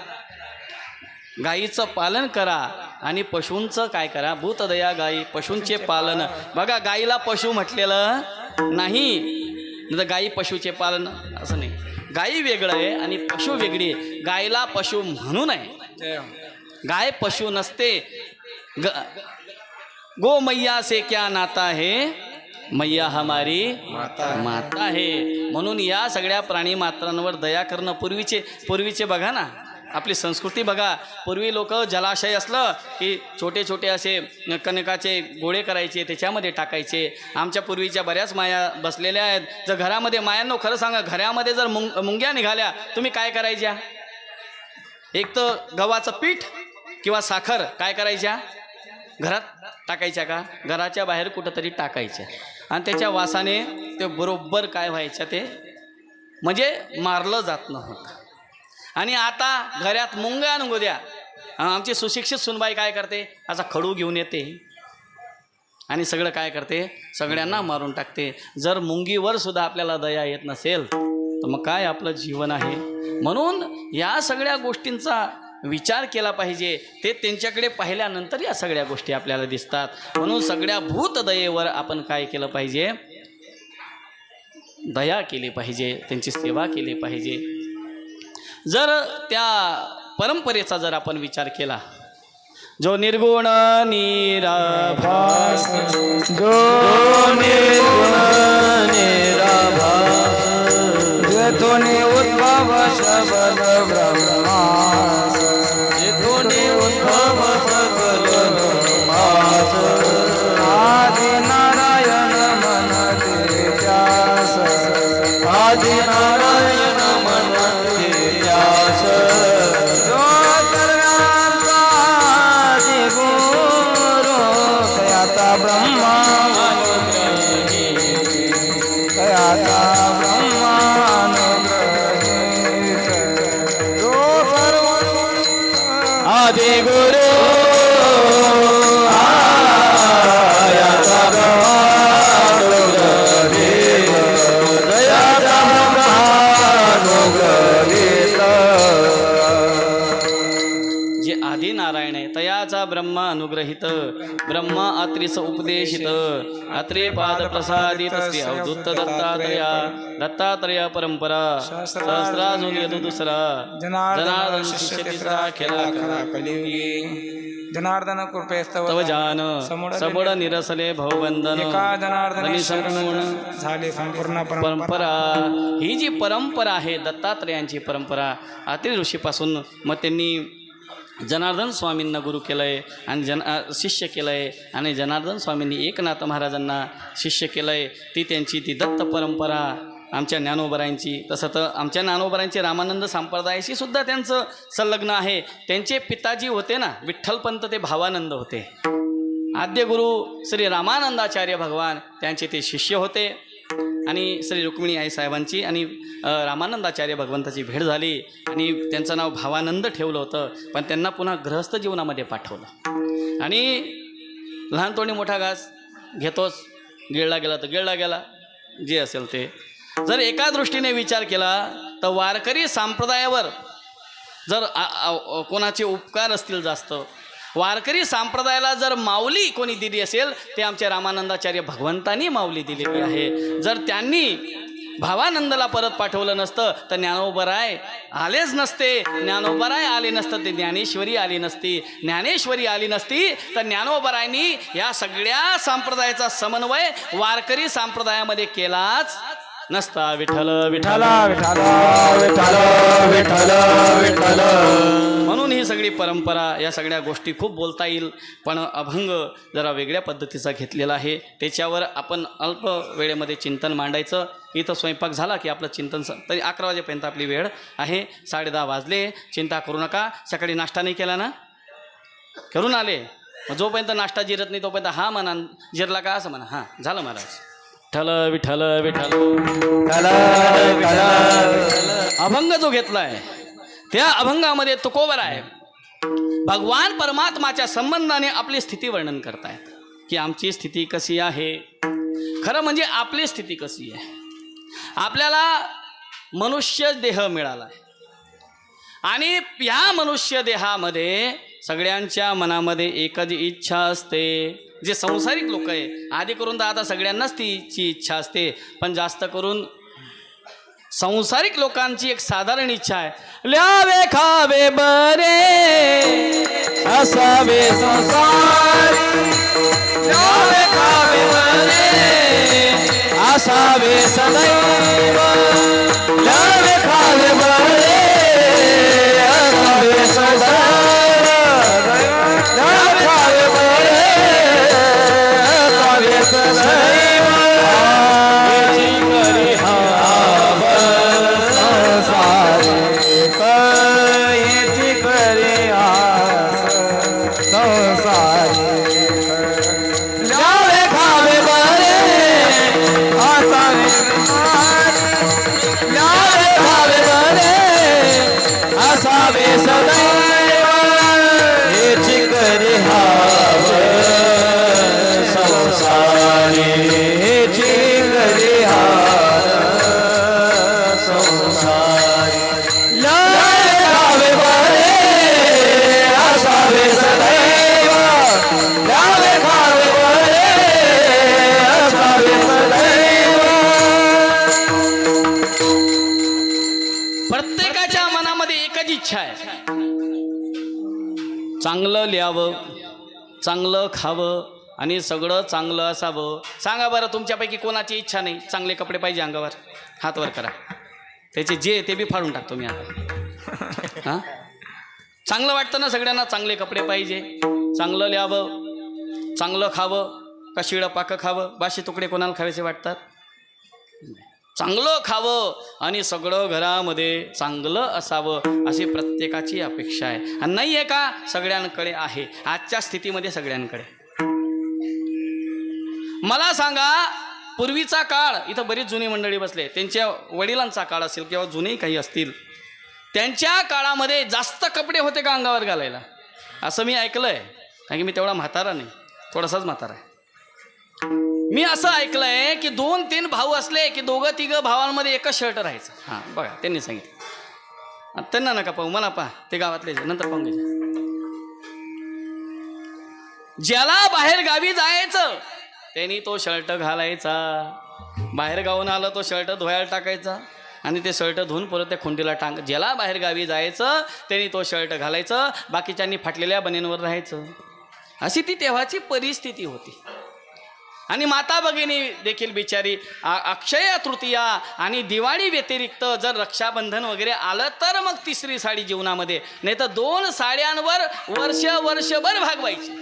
गायीचं पालन करा आणि पशूंचं काय करा? भूत दया गायी पशूंचे पालन. बघा गायीला पशु म्हटलेलं नाही, गायी पशुचे पालन असं नाही. गायी वेगळं आहे आणि पशु वेगळी आहे. गायीला पशु म्हणू नये. गाय पशु नसते. गो मैया से क्या नाता है, मैया हमारी माता है. म्हणून या सगळ्या प्राणी मात्रांवर दया करणं. पूर्वीचे बघा ना, आपली संस्कृती बघा. पूर्वी लोक जलाशय असलं की छोटे छोटे असे कणकाचे गोळे करायचे, त्याच्यामध्ये टाकायचे. आमच्या पूर्वीच्या बऱ्याच माया बसलेल्या आहेत. जर घरामध्ये, मायांनो खरं सांगा, घरामध्ये जर मुंग्या निघाल्या तुम्ही काय करायच्या? एक तर गव्हाचं पीठ किंवा साखर काय करायच्या? घरात टाकायच्या का? घराच्या बाहेर कुठंतरी टाकायच्या आणि त्याच्या वासाने ते बरोबर काय व्हायच्या, ते म्हणजे मारलं जात नव्हतं. आणि आता घरात मुंग्या नको द्या. आमची सुशिक्षित सुनबाई काय करते? असा खडू घेऊन येते आणि सगळं काय करते? सगळ्यांना मारून टाकते. जर मुंगीवर सुद्धा आपल्याला दया येत नसेल तर मग काय आपलं जीवन आहे? म्हणून या सगळ्या गोष्टींचा विचार केला पाहिजे. ते त्यांच्याकडे पाहिल्यानंतर या सगळ्या गोष्टी आपल्याला दिसतात. म्हणून सगळ्या भूत दयेवर आपण काय केलं पाहिजे? दया केली पाहिजे, त्यांची सेवा केली पाहिजे. जर त्या परंपरेचा जर आपण विचार केला, जो निर्गुण निराभास, जो निर्गुण निराभास, जेतोनी उद्भव शब्द ब्रह्मास, जेतोनी उद्भव सकल ब्रह्मास, आदि नारायण मनते त्यास, आदि नारायण मनते त्यास, जो सर्वांचा गुरु कयाचा ब्रह्मा कयाचा आदि गुरु जे आदि नारायण आहे तयाचा ब्रह्म अनुग्रहित, ब्रह्म अत्रिस उपदेशित, अत्रे पाद प्रसादित श्री अवधूत दत्तात्रय परंपरा सहस्राजून यदु दुसरा जनार्दन शिष्य तिसरा खेळा कलियुगी जनार्दन कृपेस्तव तव जान सबळ निरसले भवबंधन जनार्दन संपूर्ण झाले संपूर्ण परंपरा. ही जी परंपरा आहे दत्तात्रयांची परंपरा, अत्रि ऋषीपासून मग त्यांनी जनार्दन स्वामींना गुरु केलं आहे आणि शिष्य केलं आहे आणि जनार्दन स्वामींनी एकनाथ महाराजांना शिष्य केलं आहे. ती त्यांची ती दत्त परंपरा आमच्या ज्ञानोबरायांची, तसं तर आमच्या ज्ञानोबरायांचे रामानंद संप्रदायाशी सुद्धा त्यांचं संलग्न आहे. त्यांचे पिताजी होते ना विठ्ठलपंत, ते भावानंद होते. आद्य गुरु श्री रामानंदाचार्य भगवान त्यांचे ते शिष्य होते. आणि श्री रुक्मिणी आई साहेबांची आणि रामानंदाचार्य भगवंताची भेट झाली आणि त्यांचं नाव भावानंद ठेवलं होतं. पण त्यांना पुन्हा गृहस्थ जीवनामध्ये पाठवलं. आणि लहान तोंडी मोठा घास घेतोच, गिळला गेला तर गिळला गेला, जे असेल ते. जर एका दृष्टीने विचार केला तर वारकरी संप्रदायावर जर कोणाचे उपकार असतील जास्त, वारकरी संप्रदायाला जर माऊली कोणी दिली असेल ते आमच्या रामानंदाचार्य भगवंतांनी माऊली दिलेली आहे. जर त्यांनी भावानंदला परत पाठवलं नसतं तर ज्ञानोबराय आलेच नसते. ज्ञानोबराय आले नसतं ते ज्ञानेश्वरी आली नसती. ज्ञानेश्वरी आली नसती तर ज्ञानोबरायांनी या सगळ्या संप्रदायाचा समन्वय वारकरी संप्रदायामध्ये केलाच नसता. विठ्ठल विठ्ठल विठ्ठल विठ्ठल विठ्ठल विठ्ठल. म्हणून ही सगळी परंपरा, या सगळ्या गोष्टी खूप बोलता येईल, पण अभंग जरा वेगळ्या पद्धतीचा घेतलेला आहे. त्याच्यावर आपण अल्प वेळेमध्ये चिंतन मांडायचं. इथं स्वयंपाक झाला की आपलं चिंतन तरी 11 वाजेपर्यंत आपली वेळ आहे. 10:30 वाजले. चिंता करू नका. सकाळी नाश्ता नाही केला ना, करून आले, जोपर्यंत नाश्ता जिरत नाही तोपर्यंत हा म्हणा, जिरला का असं म्हणा. हां झालं महाराज. विठ्ठल विठ्ठल विठ्ठल. अभंग जो घेतलाय त्या अभंगामध्ये तुकोबराय भगवान परमात्माच्या संबंधाने आपली स्थिती वर्णन करतायत की आमची स्थिती कशी आहे. खरं म्हणजे आपली स्थिती कशी आहे. आपल्याला मनुष्य देह मिळाला आहे आणि या मनुष्य देहामध्ये सगळ्यांच्या मनामध्ये एकच इच्छा असते. जे संसारिक लोक आहे, आधी करून तर आता सगळ्यांनाच तीची इच्छा असते, पण जास्त करून संसारिक लोकांची एक साधारण इच्छा आहे, ल्यावे खावे बरे असावे संसारी. ल्यावे खावे बरे असावे सदैव. ल्यावे खावे बरे असावे सदैव. ल्यावे खावे बरे असावे सदैव. याची करी प्रत्येकाच्या मनामध्ये एकच इच्छा आहे, चांगलं लिहावं, चांगलं खावं आणि सगळं चांगलं असावं. सांगा बरं, तुमच्यापैकी कोणाची इच्छा नाही चांगले कपडे पाहिजे अंगावर? हात वर करा. त्याचे जे ते बी फाडून टाकतो मी आता. हां, चांगलं वाटतं ना सगळ्यांना? चांगले कपडे पाहिजे, चांगलं लिहावं, चांगलं खावं, का शिळं पाकं खावं? बाशी तुकडे कोणाला खावेसे वाटतात? चांगलं खावं आणि सगळं घरामध्ये चांगलं असावं अशी प्रत्येकाची अपेक्षा आहे. आणि नाही आहे का? सगळ्यांकडे आहे. आजच्या स्थितीमध्ये सगळ्यांकडे. मला सांगा, पूर्वीचा काळ, इथं बरीच जुनी मंडळी बसले, त्यांच्या वडिलांचा काळ असेल किंवा जुनेही काही असतील, त्यांच्या काळामध्ये जास्त कपडे होते का अंगावर घालायला? असं मी ऐकलं आहे, कारण की मी तेवढा म्हातारा नाही, थोडासाच म्हातारा आहे. मी असं ऐकलं आहे की 2-3 भाऊ असले की 2-3 भावांमध्ये एकच शर्ट राहायचं. हां बघा, त्यांनी सांगितलं. त्यांना नका पाहू, मला पहा, ते गावातले नंतर पाहून घ्यायचे. ज्याला बाहेर गावी जायचं त्यांनी तो शर्ट घालायचा. बाहेर गावून आलं तो शर्ट धुवायला टाकायचा आणि ते शर्ट धुवून परत त्या खुंडीला टांग. ज्याला बाहेर गावी जायचं त्यांनी तो शर्ट घालायचं, बाकीच्यांनी फाटलेल्या बनेंवर राहायचं. अशी ती तेव्हाची परिस्थिती होती. आणि माता भगिनी देखील बिचारी अक्षय तृतीया आणि दिवाळी व्यतिरिक्त जर रक्षाबंधन वगैरे आलं तर मग तिसरी साडी जीवनामध्ये, नाही तर 2 साड्यांवर वर्षभर भागवायची.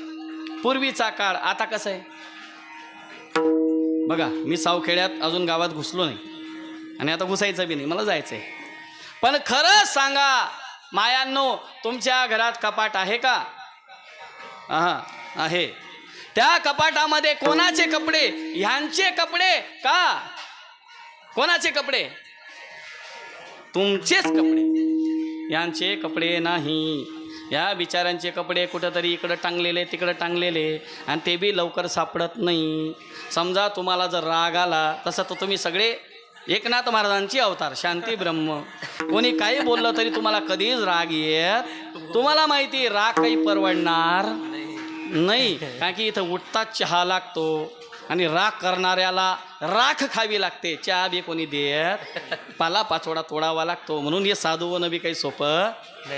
पूर्वीचा काळ. आता कसं आहे बघा, मी सावखेड्यात अजून गावात घुसलो नाही आणि आता घुसायचं बी नाही, मला जायचं आहे. पण खरंच सांगा मायांनो, तुमच्या घरात कपाट आहे का? हा आहे. त्या कपाटामध्ये कोणाचे कपडे? ह्यांचे कपडे का कोणाचे कपडे? तुमचेच कपडे, यांचे कपडे नाही. या बिचाऱ्यांचे कपडे कुठंतरी इकडं टांगलेले तिकडं टांगलेले, आणि ते बी लवकर सापडत नाही. समजा तुम्हाला जर राग आला, तसं तर तुम्ही सगळे एकनाथ महाराजांची अवतार, शांती ब्रह्म. कोणी काही बोललं तरी तुम्हाला कधीच राग येत. तुम्हाला माहिती राग काही परवडणार नाही, कारण की इथं उठताच चहा लागतो आणि राग करणाऱ्याला राख खावी लागते. चहा बी कोणी देत, पाला पाचोडा तोडावा लागतो. म्हणून हे साधूवनं बी काही सोपं,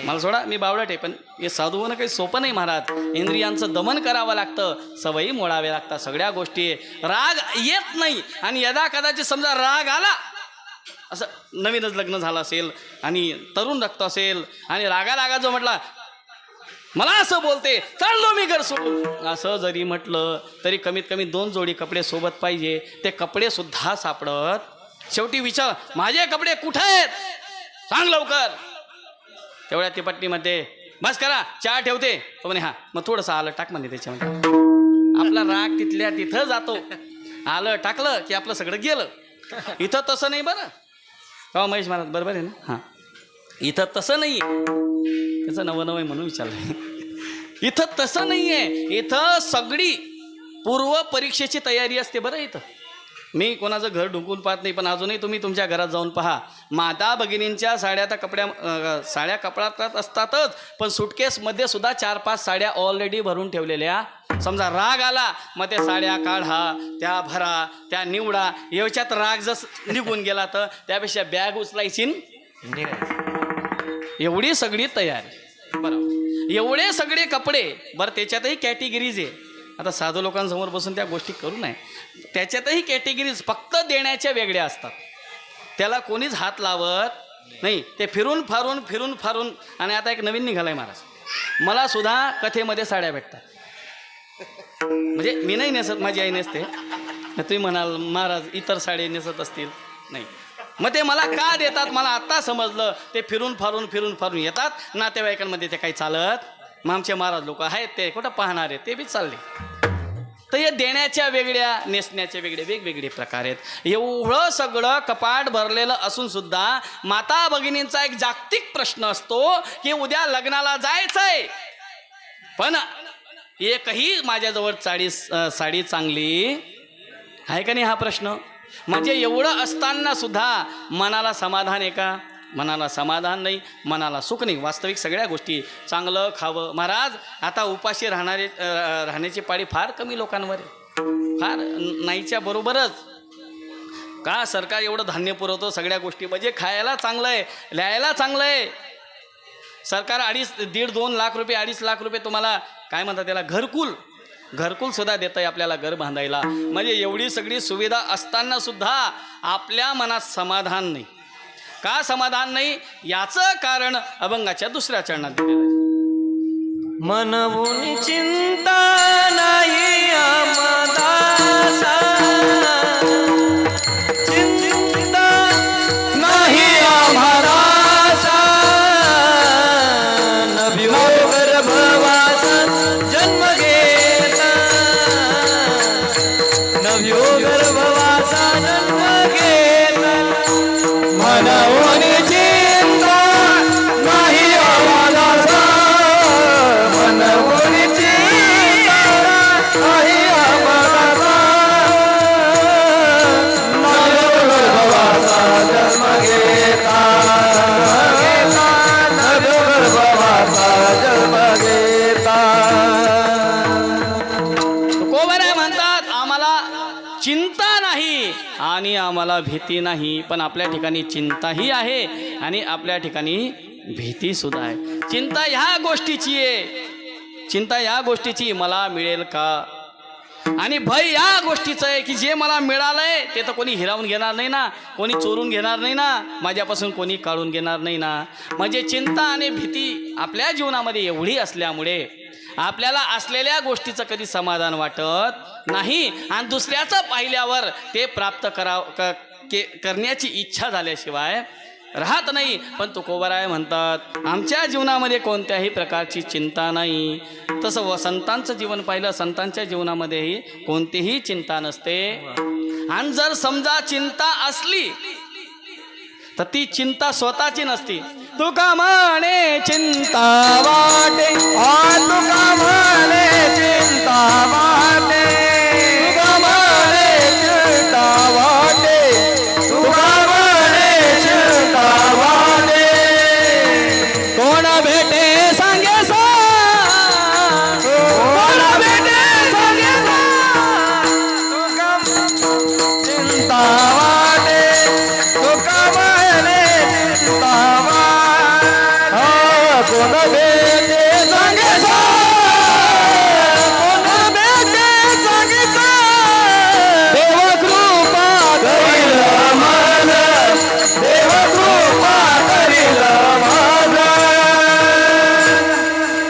मला सोडा मी बावळट आहे, पण हे साधूवनं काही सोपं नाही महाराज. इंद्रियांचं दमन करावं लागतं, सवयी मोडाव्या लागतात, सगळ्या गोष्टी. राग येत नाही, आणि यदा कदाचित समजा राग आला, असं नवीनच लग्न झालं असेल आणि तरुण रक्त असेल, आणि रागा जो म्हटला मला असं बोलते, चाललो मी घर सोडून, असं जरी म्हटलं तरी कमीत कमी 2 जोडी कपडे सोबत पाहिजे. ते कपडे सुद्धा सापडत. शेवटी विचार, माझे कपडे कुठे आहेत, सांग लवकर. तेवढ्या तिपट्टीमध्ये बस करा, चहा ठेवते. तो म्हणे हां, मग थोडंसं आलं टाक म्हणे त्याच्यामध्ये. आपला राग तिथल्या तिथं जातो. आलं टाकलं की आपलं सगळं गेलं. इथं तसं नाही बरं का महेश महाराज, बरोबर आहे ना? हां, इथं तसं नाही आहे. त्याचं नवं आहे म्हणून विचारलं. इथं तसं नाही आहे. इथं सगळी पूर्व परीक्षेची तयारी असते बरं. इथं मी कोणाचं घर ढुंकून पाहत नाही, पण अजूनही तुम्ही तुमच्या घरात जाऊन पहा. माता भगिनींच्या साड्या तर साड्या कपड्यात असतातच, पण सुटकेसमध्ये सुद्धा 4-5 साड्या ऑलरेडी भरून ठेवलेल्या. समजा राग आला, मग त्या साड्या काढा, त्या भरा, त्या निवडा. याच्यात राग जस निघून गेला तर त्यापेक्षा बॅग उचलायची, एवढी सगळी तयारी. बरोबर, एवढे सगळे कपडे. बरं, त्याच्यातही कॅटेगरीज आहे. आता साधू लोकांसमोर बसून त्या गोष्टी करू नये. त्याच्यातही कॅटेगरीज फक्त देण्याच्या वेगळ्या असतात, त्याला कोणीच हात लावत नाही. ते फिरून फारून. आणि आता एक नवीन निघालाय महाराज, मला सुद्धा कथेमध्ये साड्या भेटतात. म्हणजे मी नाही नेसत, माझी आई नेसते. तुम्ही म्हणाल महाराज इतर साडी नेसत असतील, नाही. मग ते मला का देतात मला आत्ता समजलं. ते फिरून फारून येतात. नातेवाईकांमध्ये ते काही चालत. मग आमचे महाराज लोक आहेत ते कुठं पाहणार आहेत, ते बी चालले. तर हे देण्याच्या वेगळ्या, नेसण्याच्या वेगळे, वेगवेगळे प्रकार आहेत. एवढं सगळं कपाट भरलेलं असून सुद्धा माता भगिनींचा एक जागतिक प्रश्न असतो की उद्या लग्नाला जायचंय, पण एकही माझ्याजवळ साडी चांगली आहे का नाही, हा प्रश्न. म्हणजे एवढं असताना सुद्धा मनाला समाधान आहे का? मनाला समाधान नाही, मनाला सुख नाही. वास्तविक सगळ्या गोष्टी, चांगलं खावं. महाराज आता उपाशी राहण्याची पाळी फार कमी लोकांवर आहे, फार नाहीच्या बरोबरच. का सरकार एवढं धान्य पुरवतो, सगळ्या गोष्टी, म्हणजे खायला चांगलं आहे, लिहायला चांगलं आहे. सरकार 2.5 लाख रुपये 2.5 लाख रुपये तुम्हाला काय म्हणतात त्याला, घरकुल सुद्धा देत आहे आपल्याला, घर बांधायला. म्हणजे एवढी सगळी सुविधा असताना सुद्धा आपल्या मनात समाधान नाही. का समाधान नाही, याचं कारण अभंगाच्या 2ऱ्या चरणात दिलेलं आहे. मनवून चिंता नाही आम्हादासा, चिंता नाही आम्हादासा, नव्यो गर्भवासा जन्म घेता, नव्यो गर्भवासा जन्म घेता. मनवून चिंता नाही आम्हादासा, मनवून चिंता नाही आम्हादासा, नव्यो गर्भवासा जन्म घेता, नव्यो गर्भवासा जन्म घेता. तुकोबराय म्हणतात आम्हाला चिंता नाही आणि आम्हाला भीती नाही, पण आपल्या ठिकाणी चिंताही आहे आणि आपल्या ठिकाणी भीती सुद्धा आहे. चिंता ह्या गोष्टीची आहे, चिंता या गोष्टीची मला मिळेल का, आणि भय या गोष्टीचं आहे की जे मला मिळालंय ते तर कोणी हिरावून घेणार नाही ना, कोणी चोरून घेणार नाही ना, माझ्यापासून कोणी काढून घेणार नाही ना. म्हणजे चिंता आणि भीती आपल्या जीवनामध्ये एवढी असल्यामुळे आपल्याला असलेल्या गोष्टीचं कधी समाधान वाटत नाही, आणि दुसऱ्याचं पाहिल्यावर ते प्राप्त करण्याची इच्छा झाल्याशिवाय राहत नाही. पण तुकोबाराय म्हणतात आमच्या जीवनामध्ये कोणत्याही प्रकारची चिंता नाही. तसं संतांचं जीवन पाहिलं, संतांच्या जीवनामध्येही कोणतीही चिंता नसते. आणि जर समजा चिंता असली तर ती चिंता स्वतःची नसती. तुका म्हणे चिंता वाटे, तुका म्हणे चिंता वाटे, तुका म्हणे चिंता वाटे, तुका म्हणे चिंता वाटे. कोण भेटे सांगे सा, कोण भेटे सांगे सा. चिंता वाटे, तुका म्हणे चिंता वाटे. कोण भेटे सांगे सा, कोण भेटे सांगे सा. देव कृपा करील माझ, देव कृपा करील माझ.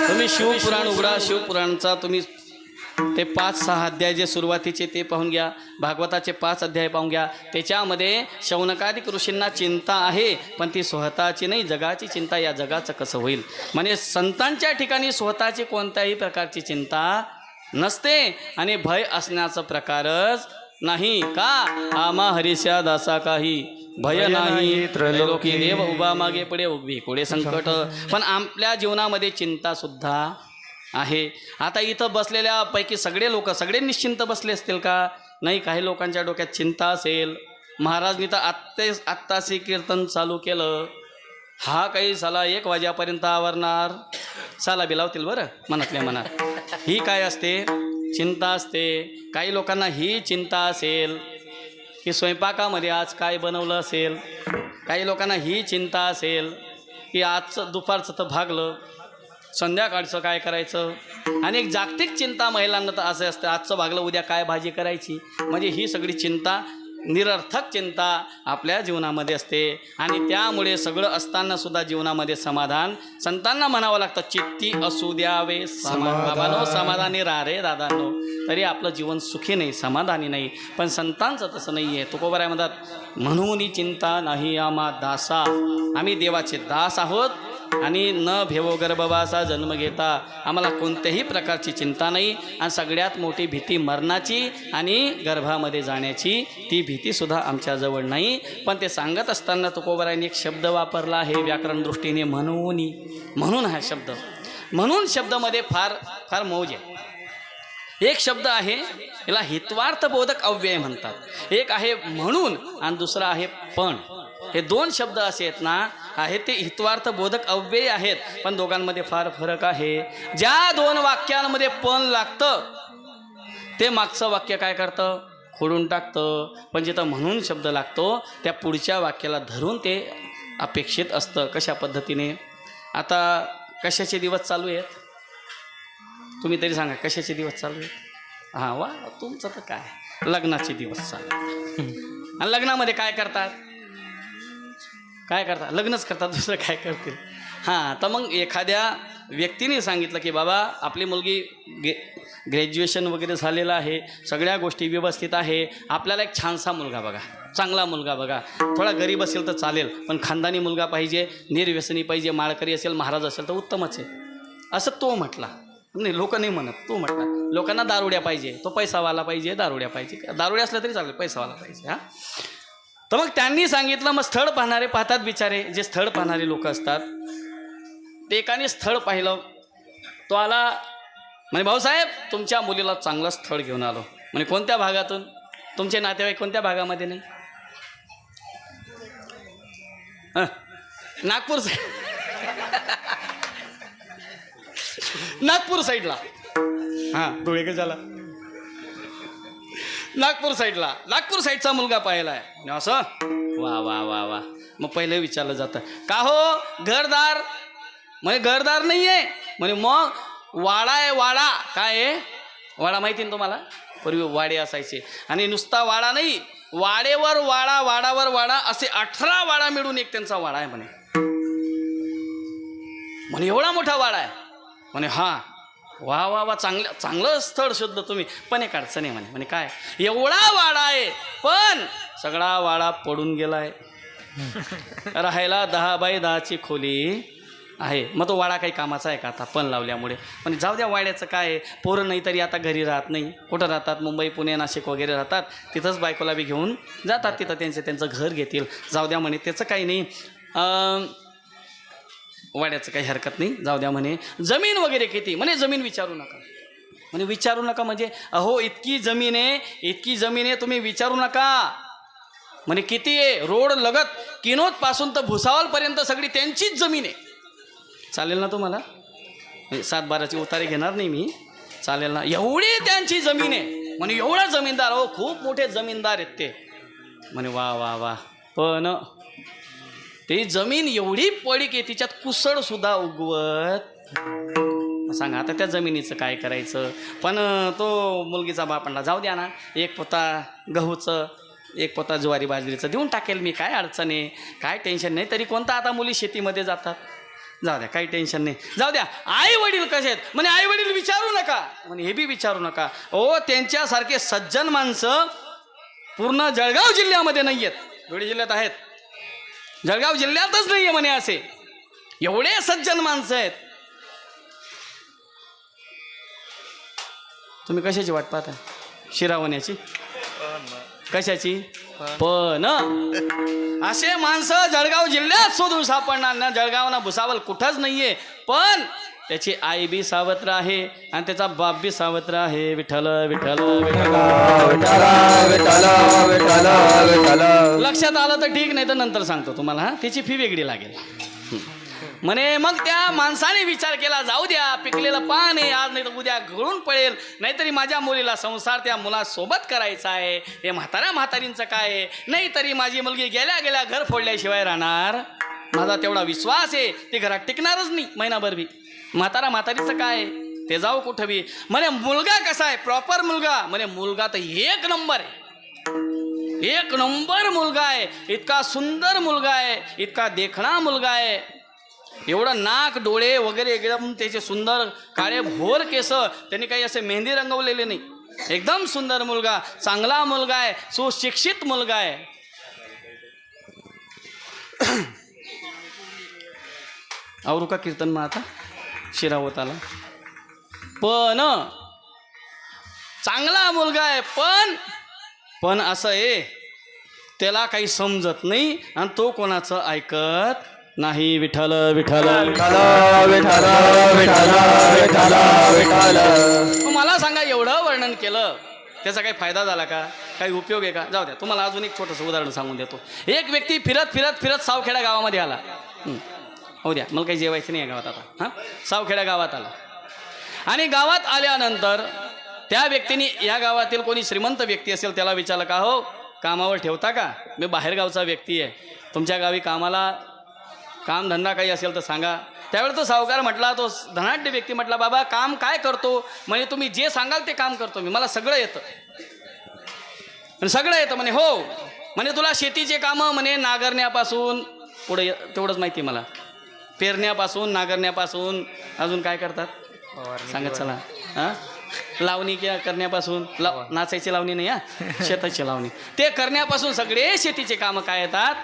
तुम्ही शिवपुराण उघडा, शिवपुराणचा तुम्ही ते 5-6 अध्याय जे सुरुवातीचे ते पाहून घ्या. भागवताचे 5 अध्याय पाहून घ्या. त्याच्यामध्ये शौनकादिक ऋषींना चिंता आहे, पण ती स्वतःची नाही, जगाची चिंता. या जगाचं कसं होईल. म्हणजे संतांच्या ठिकाणी स्वतःची कोणत्याही प्रकारची चिंता नसते आणि भय असण्याचा प्रकारच नाही. का आमा हरिष्या दासा काही भय नाही, त्रैलोकी देव उभा मागे पुढे उभी पुढे संकट. पण आपल्या जीवनामध्ये चिंता सुद्धा आहे. आता इथं बसलेल्या पैकी सगळे लोक सगळे निश्चिंत बसले असतील का? नाही, काही लोकांच्या डोक्यात चिंता असेल. महाराजनी तर आत्ताशी कीर्तन चालू केलं. हा काही साला 1 वाजेपर्यंत आवरणार, साला बिलावतील बरं मनातल्या मनात. ही काय असते? चिंता असते. काही लोकांना ही चिंता असेल की स्वयंपाकामध्ये आज काय बनवलं असेल. काही लोकांना ही चिंता असेल की आजचं दुपारचं तर भागलं, संध्याकाळचं काय करायचं. आणि एक जागतिक चिंता महिलांना तर असं असतं, आजचं भागलं उद्या काय भाजी करायची. म्हणजे ही सगळी चिंता, निरर्थक चिंता आपल्या जीवनामध्ये असते. आणि त्यामुळे सगळं असताना सुद्धा जीवनामध्ये समाधान संतांना म्हणावं लागतं. चित्ती असू द्यावे बाबांनो, समाधानी राहा रे दादांनो. तरी आपलं जीवन सुखी नाही, समाधानी नाही. पण संतांचं तसं नाही आहे. तुकोबाराय म्हणतात म्हणून चिंता नाही आम्हा दासा, आम्ही देवाचे दास आहोत. आणि न भेवो गर्भवासा जन्म घेता, आम्हाला कोणत्याही प्रकारची चिंता नाही. आणि सगळ्यात मोठी भीती मरणाची आणि गर्भामध्ये जाण्याची, ती भीतीसुद्धा आमच्याजवळ नाही. पण ते सांगत असताना तुकोबारायांनी एक शब्द वापरला आहे व्याकरण दृष्टीने, म्हणून. म्हणून हा शब्द, म्हणून शब्दामध्ये फार फार मौज आहे. एक शब्द आहे याला हितवार्थबोधक अव्यय म्हणतात. एक आहे म्हणून आणि दुसरा आहे पण. हे 2 शब्द असे आहेत ना, आहे ते हितवार्थबोधक अव्यय आहेत. पण दोघांमध्ये फार फरक आहे. ज्या 2 वाक्यांमध्ये पण लागतं ते मागचं वाक्य काय करतं? खोडून टाकतं. पण जिथं म्हणून शब्द लागतो त्या पुढच्या वाक्याला धरून ते अपेक्षित असतं. कशा पद्धतीने? आता कशाचे दिवस चालू आहेत? तुम्ही तरी सांगा, कशाचे दिवस चालू आहेत? हां, वा, तुमचं तर काय, लग्नाचे दिवस चालू. आणि लग्नामध्ये काय करतात? काय करतात? लग्नच करतात, दुसरं काय करतील? हां, तर मग एखाद्या व्यक्तीने सांगितलं की बाबा आपली मुलगी ग्रॅज्युएशन वगैरे झालेलं आहे, सगळ्या गोष्टी व्यवस्थित आहे, आपल्याला एक छानसा मुलगा बघा, चांगला मुलगा बघा, थोडा गरीब असेल तर चालेल, पण खानदानी मुलगा पाहिजे, निर्व्यसनी पाहिजे, माळकरी असेल, महाराज असेल तर उत्तमच आहे. असं तो म्हटला. नाही, लोक नाही म्हणत, तो म्हटला. लोकांना दारुड्या पाहिजे, तो पैसावाला पाहिजे, दारुड्या पाहिजे. दारुड्या असल्या तरी चालेल, पैसावाला पाहिजे. हां, तर मग त्यांनी सांगितलं, मग स्थळ पाहणारे पाहतात बिचारे, जे स्थळ पाहणारे लोक असतात. ते एकाने स्थळ पाहिलं, तो आला म्हणे भाऊसाहेब तुमच्या मुलीला चांगलं स्थळ घेऊन आलो. म्हणे कोणत्या भागातून? तुमचे नातेवाईक कोणत्या भागामध्ये? नाही, नागपूर नागपूर साईडला. हां, तो एकच झाला. नागपूर साईडला, नागपूर साईडचा मुलगा पाहिला आहे असं. वा वा वा वा. मग पहिलं विचारलं जातं, का हो घरदार? म्हणे घरदार नाही आहे. म्हणे मग वाडा आहे. वाडा काय आहे? वाडा माहिती ना तुम्हाला? पूर्वी वाडे असायचे. आणि नुसता वाडा नाही, वाडेवर वाडा, वाडावर वाडा, असे 18 वाडा मिळून एक त्यांचा वाडा आहे म्हणे. म्हणे एवढा मोठा वाडा आहे? म्हणे हां. वा वा वा, चांगलं स्थळ शोधलं तुम्ही, पण एक अडचण आहे म्हणे. म्हणे काय? एवढा वाडा आहे पण सगळा वाडा पडून गेलाय. राहायला 10 बाय 10ची खोली आहे. मग तो वाडा काही कामाचा आहे का आता पण लावल्यामुळे? म्हणजे जाऊ द्या, वाड्याचं काय आहे, पोरं नाही तरी आता घरी राहत नाही. कुठं राहतात? मुंबई, पुणे, नाशिक वगैरे राहतात. तिथंच बायकोला बी घेऊन जातात, तिथं त्यांचं घर घेतील. जाऊ द्या म्हणे, त्याचं काही नाही. वाड्याचं काही हरकत नाही, जाऊ द्या म्हणे. जमीन वगैरे किती? म्हणे जमीन विचारू नका. म्हणे विचारू नका म्हणजे? अहो इतकी जमीन आहे तुम्ही विचारू नका. म्हणे किती आहे? रोड लगत किनोदपासून तर भुसावळपर्यंत सगळी त्यांचीच जमीन आहे. चालेल ना तुम्हाला? 7-12ची उतारे घेणार नाही मी, चालेल ना? एवढी त्यांची जमीन आहे. म्हणे एवढा जमीनदार? हो खूप मोठे जमीनदार आहेत ते. म्हणे वा वा वा. पण ती जमीन एवढी पडीक आहे, तिच्यात कुसळसुद्धा उगवत. सांगा आता त्या जमिनीचं काय करायचं? पण तो मुलगीचा बाप म्हणला जाऊ द्या ना, 1 पोता गहूचं 1 पोता ज्वारी बाजरीचं देऊन टाकेल मी, काय अडचण आहे, काय टेन्शन नाही. तरी कोणता आता मुली शेतीमध्ये जातात. जाऊ द्या, काही टेन्शन नाही, जाऊ द्या. आई वडील कसे आहेत? म्हणे आई वडील विचारू नका. म्हणे हे बी विचारू नका. ओ त्यांच्यासारखे सज्जन माणसं पूर्ण जळगाव जिल्ह्यामध्ये नाही आहेत. धुळे जिल्ह्यात आहेत, जळगाव जिल्ह्यातच नाही आहे म्हणे असे. एवढे सज्जन माणसं आहेत. तुम्ही कशाची वाट पाहता? शिरावण्याची? कशाची? पण असे माणसं जळगाव जिल्ह्यात शोधून सापडणार ना. जळगाव ना भुसावळ कुठंच नाहीये. पण त्याची आई बी सावत्र आहे आणि त्याचा बाप बी सावत्र आहे. विठ्ठल विठ्ठल विठ्ठल. लक्षात आलं तर ठीक, नाही तर नंतर सांगतो तुम्हाला. हा, त्याची फी वेगळी लागेल म्हणे. मग त्या माणसाने विचार केला, जाऊ द्या, पिकलेलं पान आहे, आज नाही तर उद्या गळून पडेल. नाहीतरी माझ्या मुलीला संसार त्या मुलासोबत करायचा आहे. हे म्हातारींचं काय आहे? नाहीतरी माझी मुलगी गेल्या गेल्या घर फोडल्याशिवाय राहणार. माझा तेवढा विश्वास आहे, ती घरात टिकणारच नाही महिनाभर बी. म्हातारीचं काय आहे, ते जाऊ कुठं बी. म्हणे मुलगा कसा आहे? प्रॉपर मुलगा? म्हणे मुलगा तर 1 नंबर आहे, 1 नंबर मुलगा आहे. इतका सुंदर मुलगा आहे, इतका देखणा मुलगा आहे. एवढं नाक डोळे वगैरे एकदम त्याचे सुंदर काळे भोर केस, त्यांनी काही असे मेहंदी रंगवलेले नाही. एकदम सुंदर मुलगा, चांगला मुलगा आहे, सुशिक्षित मुलगा आहे. आवरू का कीर्तन मग आता? शिरावताला. पण चांगला मुलगा आहे, पण असं आहे, त्याला काही समजत नाही आणि तो कोणाचं ऐकत नाही. विठ्ठल विठ्ठल मला सांगा, एवढं वर्णन केलं, त्याचा काही फायदा झाला का? काही उपयोग आहे का? जाऊ द्या, तुम्हाला अजून एक छोटंसं उदाहरण सांगून देतो. एक व्यक्ती फिरत सावखेडा गावामध्ये आला. हो द्या, मला काही जेवायचं नाही आहे गावात आता. हां, सावखेडा गावात आला आणि गावात आल्यानंतर त्या व्यक्तीने, या गावातील कोणी श्रीमंत व्यक्ती असेल त्याला विचारलं, का हो कामावर ठेवता का? मी बाहेरगावचा व्यक्ती आहे, तुमच्या गावी कामधंदा काही असेल तर सांगा. त्यावेळेस तो सावकार म्हटला, तो धनाढ्य व्यक्ती म्हटला, बाबा काम काय करतो? म्हणजे तुम्ही जे सांगाल ते काम करतो मी, मला सगळं येतं. सगळं येतं म्हणे. हो म्हणे, तुला शेतीचे कामं म्हणे नांगरण्यापासून पुढे तेवढंच माहिती मला, पेरण्यापासून नांगरण्यापासून अजून काय करतात सांगत चला. हां, लावणी करण्यापासून, नाचायची लावणी नाही, हां शेताची लावणी, ते करण्यापासून सगळे शेतीचे कामं काय येतात?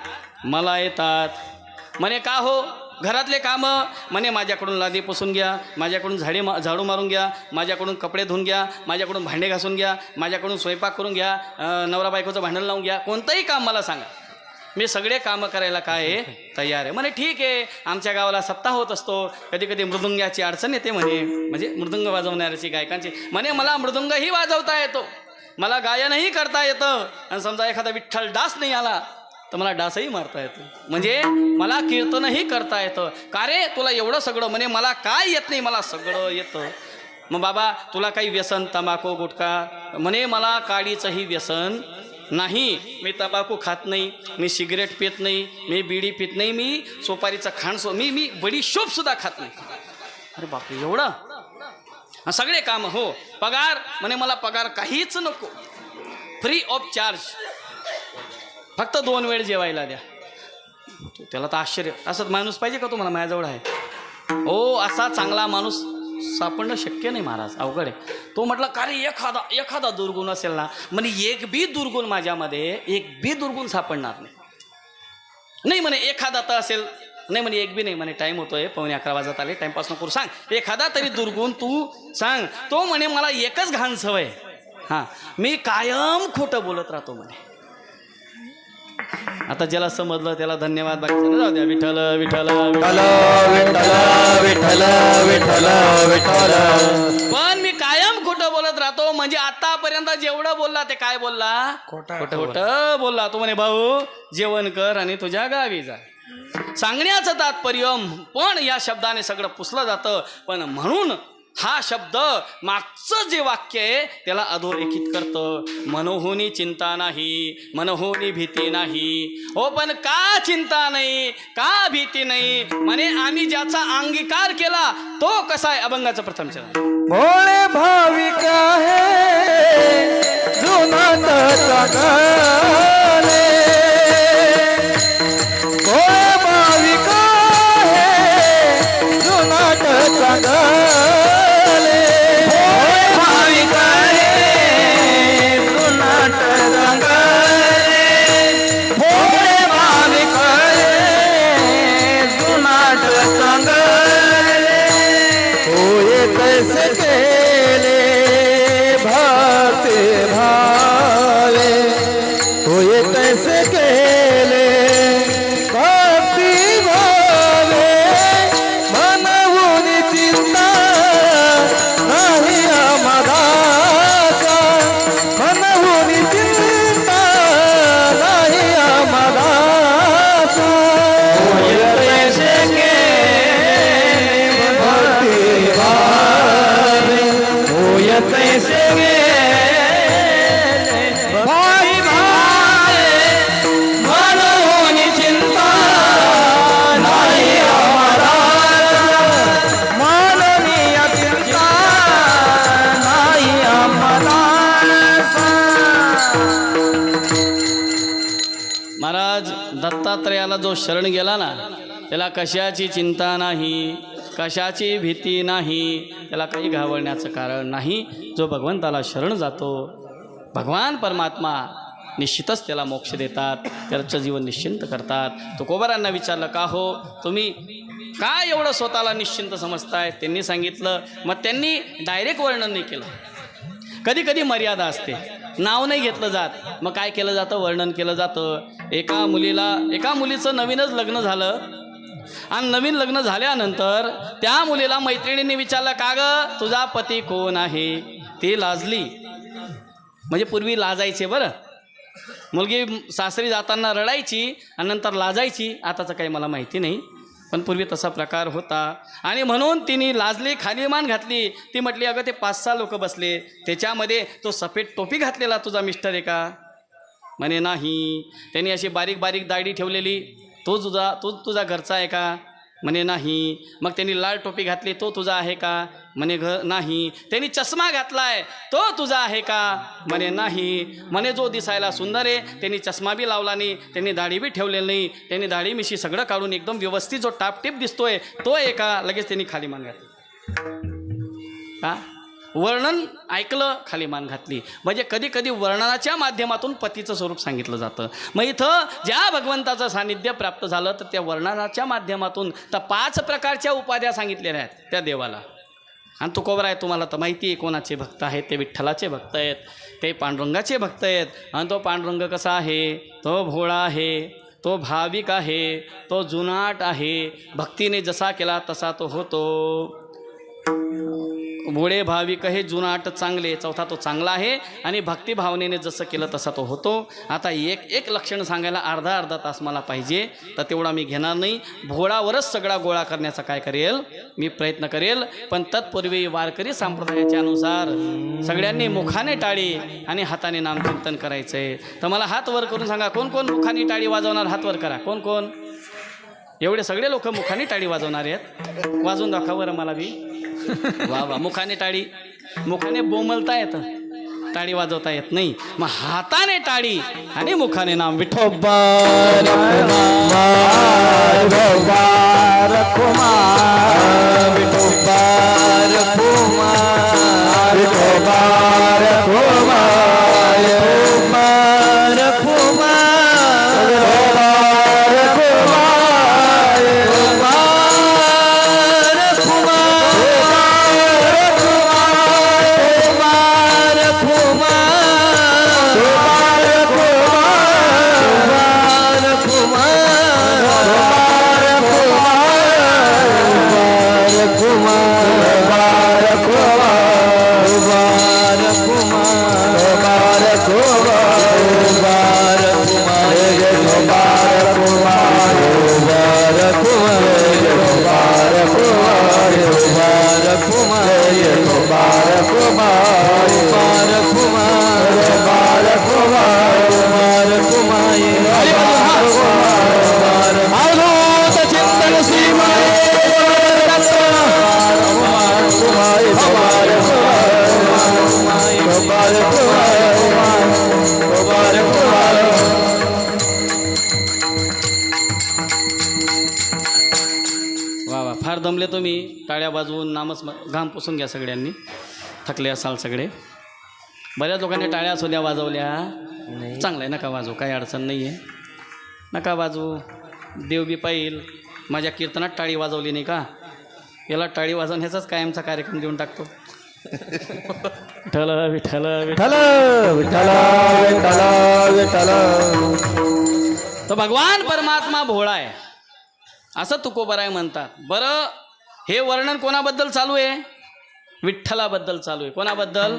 मला येतात. म्हणे का हो? घरातले कामं म्हणे माझ्याकडून लादी पुसून घ्या, माझ्याकडून झाडू मारून घ्या, माझ्याकडून कपडे धुवून घ्या, माझ्याकडून भांडे घासून घ्या, माझ्याकडून स्वयंपाक करून घ्या, नवरा बायकोचं भांडण लावून घ्या, कोणतंही काम मला सांगा, मी सगळे कामं करायला काय आहे तयार आहे. म्हणे ठीक आहे, आमच्या गावाला सप्ताह होत असतो, कधी कधी मृदुंगाची अडचण येते म्हणे, म्हणजे मृदुंग वाजवणाऱ्याची गायकांची. म्हणे मला मृदुंगही वाजवता येतो, मला गायनही करता येतं, आणि समजा एखादा विठ्ठल डास नाही आला तर मला डासही मारता येतो, म्हणजे मला कीर्तनही करता येतं. का रे तुला एवढं सगळं? म्हणे मला काय येत नाही, मला सगळं येतं. मग बाबा तुला काही व्यसन, तंबाखू गुटखा? म्हणे मला काडीचंही व्यसन नाही, मी तंबाखू खात नाही, मी सिगरेट पित नाही, मी बिडी पित नाही, मी सुपारीचं खाण मी बडीशोपसुद्धा खात नाही. अरे बापरे, एवढं? सगळे काम हो. पगार? म्हणे मला पगार काहीच नको, फ्री ऑफ चार्ज, फक्त 2 वेळ जेवायला द्या. त्याला तर आश्चर्य, असंच माणूस पाहिजे का तुम्हाला? माझ्याजवळ आहे. ओ असा चांगला माणूस सापडणं शक्य नाही महाराज, अवघड आहे. तो म्हटला का रे एखादा दुर्गुण असेल ना, म्हणजे एक बी दुर्गुण माझ्यामध्ये एक बी दुर्गुण सापडणार नाही म्हणे. एखादा तर असेल नाही म्हणे, एक बी नाही म्हणे. टाईम होतोय, 11:15 वाजत आले, टाइमपास नको करू. सांग एखादा तरी दुर्गुण तू सांग. तो म्हणे मला एकच घाण सवय, हां मी कायम खोटं बोलत राहतो म्हणे. आता ज्याला समजलं त्याला धन्यवाद, बाकी जाऊ द्या. विठ्ठल विठ्ठल पण मी कायम खोटं बोलत राहतो. म्हणजे आतापर्यंत जेवढं बोलला ते काय बोलला? खोटं बोलला. तो म्हणे भाऊ जेवण कर आणि तुझ्या गावी जा. सांगण्याचं तात्पर्य पण या शब्दाने सगळं पुसलं जातं. पण म्हणून हा शब्द मागचं जे वाक्य आहे त्याला अधोरेखित करतं. मनोहोनी चिंता नाही, मनोहोनी भीती नाही. हो पण का चिंता नाही, का भीती नाही? म्हणे आम्ही ज्याचा अंगीकार केला तो कसा आहे? अभंगाचं प्रथम चरण. भोळे भाविक आहे जुनाट चांगले, भोळे भाविक आहे जुनाट चांगले, भोळे भाविक आहे जुनाट चांगले, भोळे भाविक आहे जुनाट चांगले. होय तैसे केले भक्ती भावे, होय तैसे केले भक्ती भावे. मनवून चिंता नाही आम्हालाचा, मनवून चिंता नाही आम्हालाचा. होय तैसे केले भक्ती भावे, होय तैसे गेले भक्ती भावे. मनोहोनी चिंता नाही आम्हाला, मननीय चिंता नाही आम्हाला. महाराज दत्तात्रयाला जो शरण गेला ना त्याला कशाची चिंता नाही, कशाची भीती नाही, त्याला काही घाबरण्याचं कारण नाही. जो भगवंताला शरण जातो भगवान परमात्मा निश्चितच त्याला मोक्ष देतात, त्याचं जीवन निश्चिंत करतात. तुकोबारांना विचारलं का हो तुम्ही काय एवढं स्वतःला निश्चिंत समजताय? त्यांनी सांगितलं. मग त्यांनी डायरेक्ट वर्णन नाही केलं. कधी कधी मर्यादा असते, नाव नाही घेतलं जात, मग काय केलं जातं? वर्णन केलं जातं. एका मुलीचं नवीनच लग्न झालं आणि नवीन लग्न झाल्यानंतर त्या मुलीला मैत्रिणींनी विचारलं का ग तुझा पती कोण आहे? ती लाजली. म्हणजे पूर्वी लाजायचे बरं, मुलगी सासरी जाताना रडायची आणि नंतर लाजायची. आताचं काही मला माहिती नाही, पण पूर्वी तसा प्रकार होता. आणि म्हणून तिने लाजली, खाली मान घातली. ती म्हटली अगं ते 5-6 लोक बसले, त्याच्यामध्ये तो सफेद टोपी घातलेला तुझा मिस्टर आहे का? म्हणे नाही. त्यांनी अशी बारीक बारीक दाढी ठेवलेली, तो तुझा घरचा आहे का? म्हणे नाही. मग त्यांनी लाल टोपी घातली, तो तुझा आहे का? म्हणे नाही. त्यांनी चष्मा घातलाय, तो तुझा आहे का? म्हणे नाही. म्हणे जो दिसायला सुंदर आहे त्यांनी चष्मा बी लावला नाही, त्यांनी दाढी बी ठेवलेली नाही, त्यांनी दाढी मिशी सगळं काढून एकदम व्यवस्थित जो टापटीप दिसतोय तो आहे का? लगेच त्यांनी खाली मान घातली. हा वर्णन ऐकलं, खाली मान घातली. म्हणजे कधी कधी वर्णनाच्या माध्यमातून पतीचं स्वरूप सांगितलं जातं. मग इथं ज्या भगवंताचं सानिध्य प्राप्त झालं तर त्या वर्णनाच्या माध्यमातून तर 5 प्रकारच्या उपाध्या सांगितलेल्या आहेत त्या देवाला. आणि तुकोबराय तुम्हाला तर माहिती आहे कोणाचे भक्त आहेत? ते विठ्ठलाचे भक्त आहेत, ते पांडुरंगाचे भक्त आहेत. आणि तो पांडुरंग कसा आहे? तो भोळा आहे, तो भाविक आहे, तो जुनाट आहे. भक्तीने जसा केला तसा तो होतो. भोळे भाविक हे जुनाट चांगले. चौथा तो चांगला आहे आणि भक्तिभावनेने जसं केलं तसा तो होतो. आता एक लक्षण सांगायला अर्धा तास मला पाहिजे, तर तेवढा मी घेणार नाही. भोळावरच सगळा गोळा करण्याचा काय करेल मी प्रयत्न करेल. पण तत्पूर्वी वारकरी संप्रदायाच्या अनुसार सगळ्यांनी मुखाने टाळी आणि हाताने नामचिंतन करायचं आहे. तर मला हात वर करून सांगा, कोण कोण मुखाने टाळी वाजवणार? हात वर करा. कोण कोण? एवढे सगळे लोक मुखाने टाळी वाजवणार आहेत. वाजवून दाखवा बरं मला बी. वा वा. मुखाने टाळी, मुखाने बोमलता येतं. टाळी वाजवता येत नाही, मग हाताने टाळी आणि मुखाने नाम विठोबा वा वा, फार दमले तुम्ही. टाळ्या वाजवून नामच घाम पुसून घ्या सगळ्यांनी, थकले असाल सगळे. बऱ्याच लोकांनी टाळ्या सुद्धा वाजवल्या. चांगलं आहे, नका वाजवू, काही अडचण नाही आहे, नका वाजवू. देव बी पाहिल. माझ्या कीर्तनात टाळी वाजवली नाही का, याला टाळी वाजवण्याचाच कायमचा कार्यक्रम देऊन टाकतो. विठ्ठल विठ्ठल विठ्ठल विठ्ठल विठ्ठल विठ्ठल. तो भगवान परमात्मा भोळा आहे असं तुकोबराय म्हणतात. बरं, हे वर्णन कोणाबद्दल चालू आहे? विठ्ठलाबद्दल चालू आहे. कोणाबद्दल?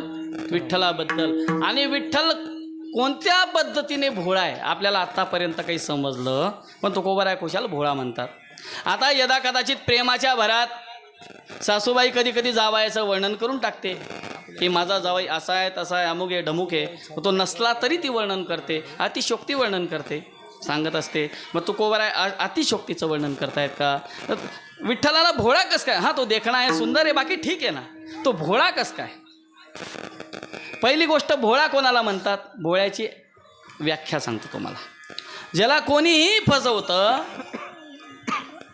विठ्ठलाबद्दल. आणि विठ्ठल कोणत्या पद्धतीने भोळा आहे आपल्याला आत्तापर्यंत काही समजलं, पण तुकोबराय खुशाल भोळा म्हणतात. आता यदा कदाचित प्रेमाच्या भरात सासूबाई कधी कधी जावयाचं वर्णन करून टाकते की माझा जावई असा आहे तसा आहे, अमुक आहे ढमुक आहे. तो नसला तरी ती वर्णन करते, अतिशोक्ती वर्णन करते, सांगत असते. मग तुकोबराय अतिशोक्तीचं वर्णन करतायत का? विठ्ठलाला भोळा कस काय? हां, तो देखणा आहे, सुंदर आहे, बाकी ठीक आहे ना. तो भोळा कस काय? पहिली गोष्ट, भोळा कोणाला म्हणतात? भोळ्याची व्याख्या सांगतो तुम्हाला. ज्याला कोणीही फसवतं,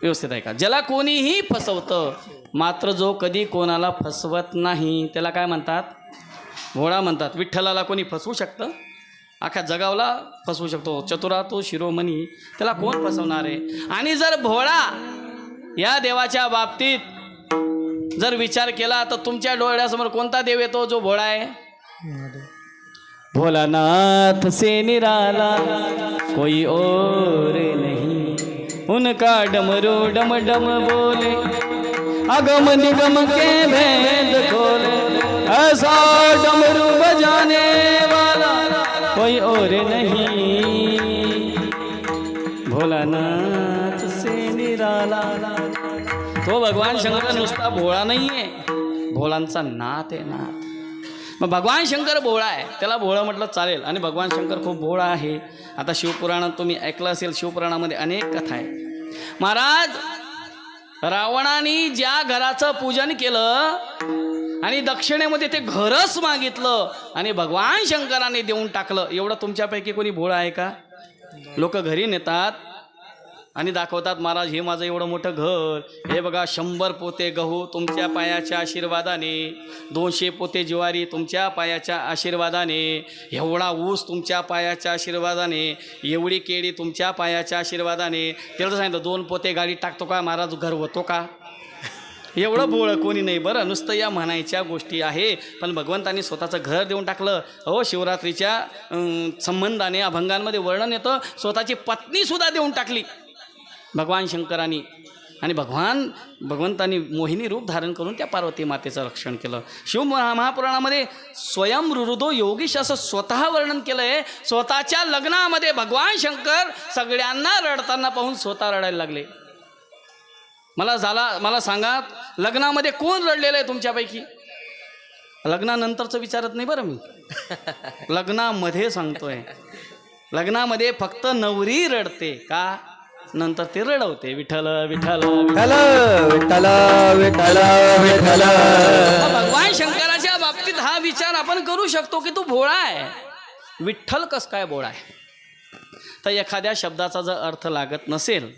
व्यवस्थित आहे का, ज्याला कोणीही फसवतं मात्र जो कधी कोणाला फसवत नाही त्याला काय म्हणतात? भोळा म्हणतात. विठ्ठलाला कोणी फसवू शकतं? अख्ख्या जगावला फसवू शकतो. चतुरा तो शिरोमणी, त्याला कोण फसवणार आहे? आणि जर भोळा या देवाच्या बाबतीत जर विचार केला तर तुमच्या डोळ्यासमोर कोणता देव येतो जो भोळा आहे? भोलानाथ से निराला कोई और नहीं, उनका डमरू डम डम बोले, अगम निगम के भेद खोले, ऐसा डमरू बजाने वाला कोई और नहीं, भोलानाथ से निराला. तो भगवान शंकर नुसता भोळा नाही आहे, भोळांचा नाथ आहे, नाथ. मग भगवान शंकर भोळा आहे, त्याला भोळा म्हटलं चालेल. आणि भगवान शंकर खूप भोळा आहे. आता शिवपुराणात तुम्ही ऐकलं असेल, शिवपुराणामध्ये अनेक कथा आहे. महाराज, रावणाने ज्या घराचं पूजन केलं आणि दक्षिणेमध्ये ते घरच मागितलं आणि भगवान शंकराने देऊन टाकलं, एवढं तुमच्यापैकी कोणी भोळा आहे का? लोक घरी नेतात आणि दाखवतात, महाराज हे माझं एवढं मोठं घर, हे बघा 100 पोते गहू तुमच्या पायाच्या आशीर्वादाने, 200 पोते ज्वारी तुमच्या पायाच्या आशीर्वादाने, एवढा ऊस तुमच्या पायाच्या आशीर्वादाने, एवढी केळी तुमच्या पायाच्या आशीर्वादाने. त्याला सांगितलं 2 पोते गाडी टाकतो का महाराज, घर होतो का? एवढं बोळं कोणी नाही. बरं, नुसतं या म्हणायच्या गोष्टी आहे, पण भगवंतांनी स्वतःचं घर देऊन टाकलं. हो, शिवरात्रीच्या संबंधाने अभंगांमध्ये वर्णन येतं, स्वतःची पत्नीसुद्धा देऊन टाकली भगवान शंकरांनी. आणि भगवंतांनी मोहिनी रूप धारण करून त्या पार्वती मातेचं रक्षण केलं. शिव महापुराणामध्ये स्वयं रुरुदो योगीश असं स्वतः वर्णन केलं आहे. स्वतःच्या लग्नामध्ये भगवान शंकर सगळ्यांना रडताना पाहून स्वतः रडायला लागले. मला सांगा, लग्नामध्ये कोण रडलेलं आहे तुमच्यापैकी? लग्नानंतरचं विचारत नाही बरं मी, लग्नामध्ये सांगतोय. लग्नामध्ये फक्त नवरी रडते का? नंतर ते रडवते. विठ्ठल विठ्ठल विठ्ठल विठ्ठल विठ्ठल विठ्ठल. भगवान शंकराच्या बाबतीत हा विचार आपण करू शकतो की तू भोळा आहे. विठ्ठल कस काय भोळा आहे? तर एखाद्या शब्दाचा जर अर्थ लागत नसेल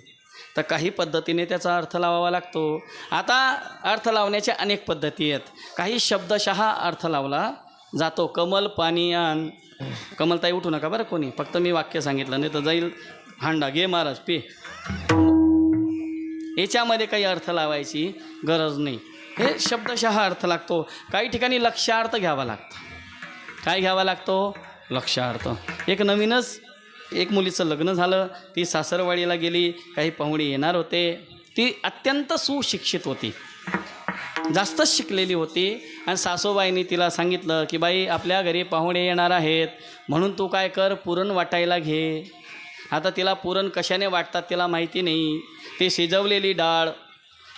तर काही पद्धतीने त्याचा अर्थ लावावा लागतो. आता अर्थ लावण्याच्या अनेक पद्धती आहेत. काही शब्दशः अर्थ लावला जातो. कमल पाणी आण. कमलताई उठू नका बरं कोणी, फक्त मी वाक्य सांगितलं, नाही तर जाईल हांडा घे महाराज पे. याच्यामध्ये काही अर्थ लावायची गरज नाही. हे शब्दशः अर्थ लागतो. काही ठिकाणी लक्ष्यार्थ घ्यावा लागतो. काय घ्यावा लागतो? लक्ष्यार्थ. एक नवीनच एक मुलीचं लग्न झालं, ती सासरवाडीला गेली, काही पाहुणे येणार होते. ती अत्यंत सुशिक्षित होती, जास्तच शिकलेली होती. आणि सासूबाईंनी तिला सांगितलं की बाई आपल्या घरी पाहुणे येणार आहेत, म्हणून तू काय कर, पुरण वाटायला घे. आता तिला पुरण कशाने वाटतात तिला माहिती नाही. ती शिजवलेली डाळ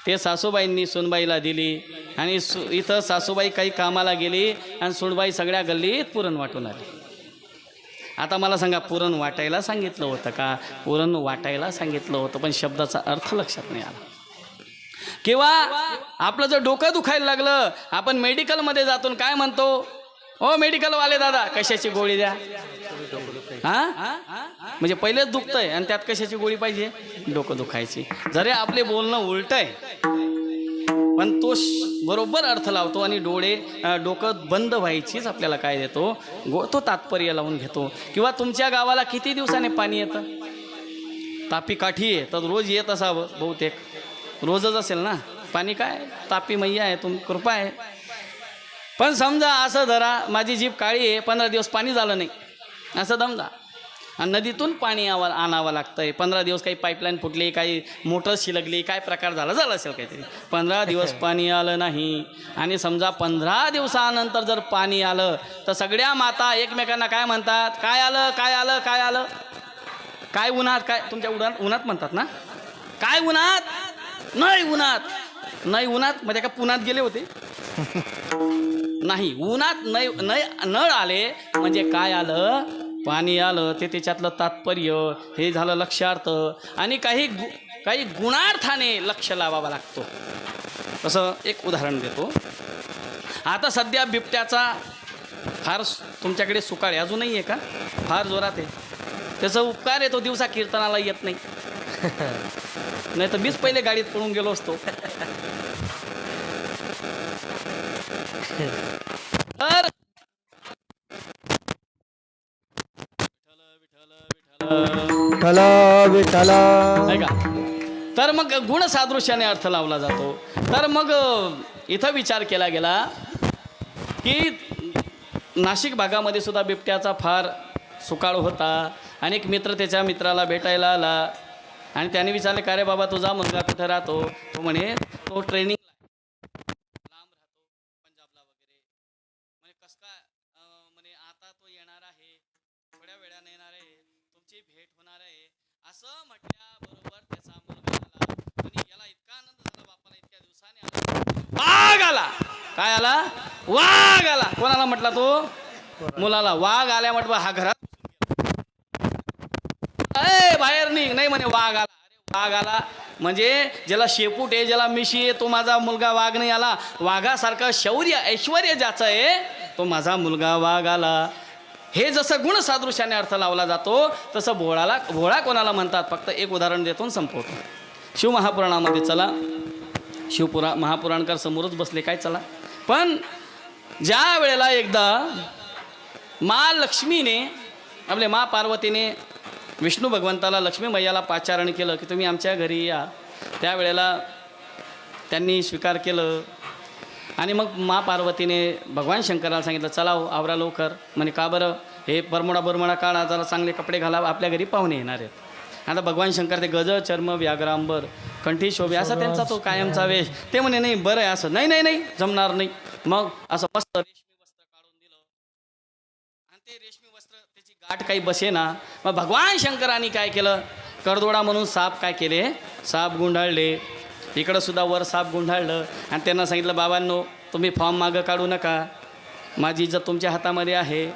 ते सासूबाईंनी सुनबाईला दिली आणि इथं सासूबाई काही कामाला गेली आणि सुनबाई सगळ्या गल्लीत पुरण वाटून आली. आता मला सांगा, पुरण वाटायला सांगितलं होतं का? पुरण वाटायला सांगितलं होतं, पण शब्दाचा अर्थ लक्षात नाही आला. किंवा आपलं जर डोकं दुखायला लागलं, आपण मेडिकलमध्ये जातो, काय म्हणतो? ओ मेडिकलवाले दादा कशाची गोळी द्या. हां, म्हणजे पहिलेच दुखतंय आणि त्यात कशाची गोळी पाहिजे? डोकं दुखायची. जरी आपले बोलणं उलट आहे, पण तो बरोबर अर्थ लावतो आणि डोकं बंद व्हायचीच आपल्याला काय देतो? तो तात्पर्य लावून घेतो. किंवा तुमच्या गावाला किती दिवसाने पाणी येतं? तापी काठी आहे तर रोज येत असावं बहुतेक, रोजच असेल ना पाणी. काय तापी मैया आहे, तुम कृपा आहे. पण समजा असं धरा, माझी जीभ काळी आहे, 15 दिवस पाणी झालं नाही, असं समजा, आणि नदीतून पाणी आणावं लागतंय. 15 दिवस काही पाईपलाईन फुटली, काही मोटर शिलगली, काय प्रकार झाला असेल काहीतरी. 15 दिवस पाणी आलं नाही. आणि समजा 15 दिवसानंतर जर पाणी आलं तर सगळ्या माता एकमेकांना काय म्हणतात? काय आलं, काय आलं, काय आलं? काय उन्हात? काय तुमच्या उन्हात म्हणतात ना? काय उन्हात? नाही उन्हात. नाही उन्हात म्हणजे का पुण्यात गेले होते? नाही, उन्हात नाही, नळ आले म्हणजे काय आलं? पाणी आलं. ते त्याच्यातलं तात्पर्य हे झालं लक्ष्यार्थ. आणि काही गुणार्थाने लक्ष लावावा लागतो. असं एक उदाहरण देतो. आता सध्या बिबट्याचा फार तुमच्याकडे सुकाळ अजूनही आहे का? फार जोरात आहे. त्याचा उपकार आहे, तो दिवसा कीर्तनाला येत नाही. नाही तर मीच पहिले गाडीत पळून गेलो असतो. तर मग गुणसादृश्याने अर्थ लावला जातो. तर मग इथं विचार केला गेला की नाशिक भागामध्ये सुद्धा बिबट्याचा फार सुकाळ होता. अनेक मित्र त्याच्या मित्राला भेटायला आला आणि त्याने विचारले, का रे बाबा तुझा मुलगा कुठं राहतो? तो म्हणे तो ट्रेनिंग लांब राहतो, पंजाबला वगैरे. म्हणे कस काय? म्हणे आता तो येणार आहे, थोड्या वेळाने येणार आहे, तुमची भेट होणार आहे. असं म्हटल्याबरोबर त्याचा मुलगा आला आणि याला इतका आनंद झाला, बापाला इतक्या दिवसाने आला. वाघ आला. काय आला? वाघ आला. कोणाला म्हटला तो? मुलाला. वाघ आल्या म्हटलं हा घरात बाहेर निघ. नाही म्हणे वाघ आला. अरे वाघ आला म्हणजे ज्याला शेपूट आहे, ज्याला मिशी आहे, तो माझा मुलगा वाघ नाही आला. वाघासारखं शौर्य ऐश्वर्य ज्याचं आहे तो माझा मुलगा वाघ आला. हे जसं गुणसादृश्याने अर्थ लावला जातो तसं भोळा कोणाला म्हणतात? फक्त एक उदाहरण देतो संपवतो. शिवमहापुराणामध्ये चला, महापुराणकार समोरच बसले, काय चला. पण ज्या वेळेला एकदा लक्ष्मीने, आपल्या पार्वतीने विष्णू भगवंताला, लक्ष्मी मैयाला पाचारण केलं की तुम्ही आमच्या घरी या, त्यावेळेला त्यांनी स्वीकार केलं. आणि मग पार्वतीने भगवान शंकराला सांगितलं, चला आवरा लवकर. म्हणे का बरं? हे बरमुडा काढा, जरा चांगले कपडे घाला, आपल्या घरी पाहुणे येणार आहेत. आता भगवान शंकर ते गज चर्म व्याघ्रांबर कंठी शोभे असा त्यांचा तो कायमचा वेश. ते म्हणे नाही बरं आहे असं. नाही जमणार नाही. मग असं मस्त रेशमी वस्त्र काढून दिलं आणि ते रेशमी वस्त्र त्याची गाठ काही बसे ना. मग भगवान शंकरांनी काय केलं? करदोडा म्हणून साप काय केले? साप गुंडाळले. इकडं सुद्धा वर साप गुंडाळलं आणि त्यांना सांगितलं, बाबांनो तुम्ही फॉर्म मागं काढू नका, माझी इज्जत तुमच्या हातामध्ये आहे.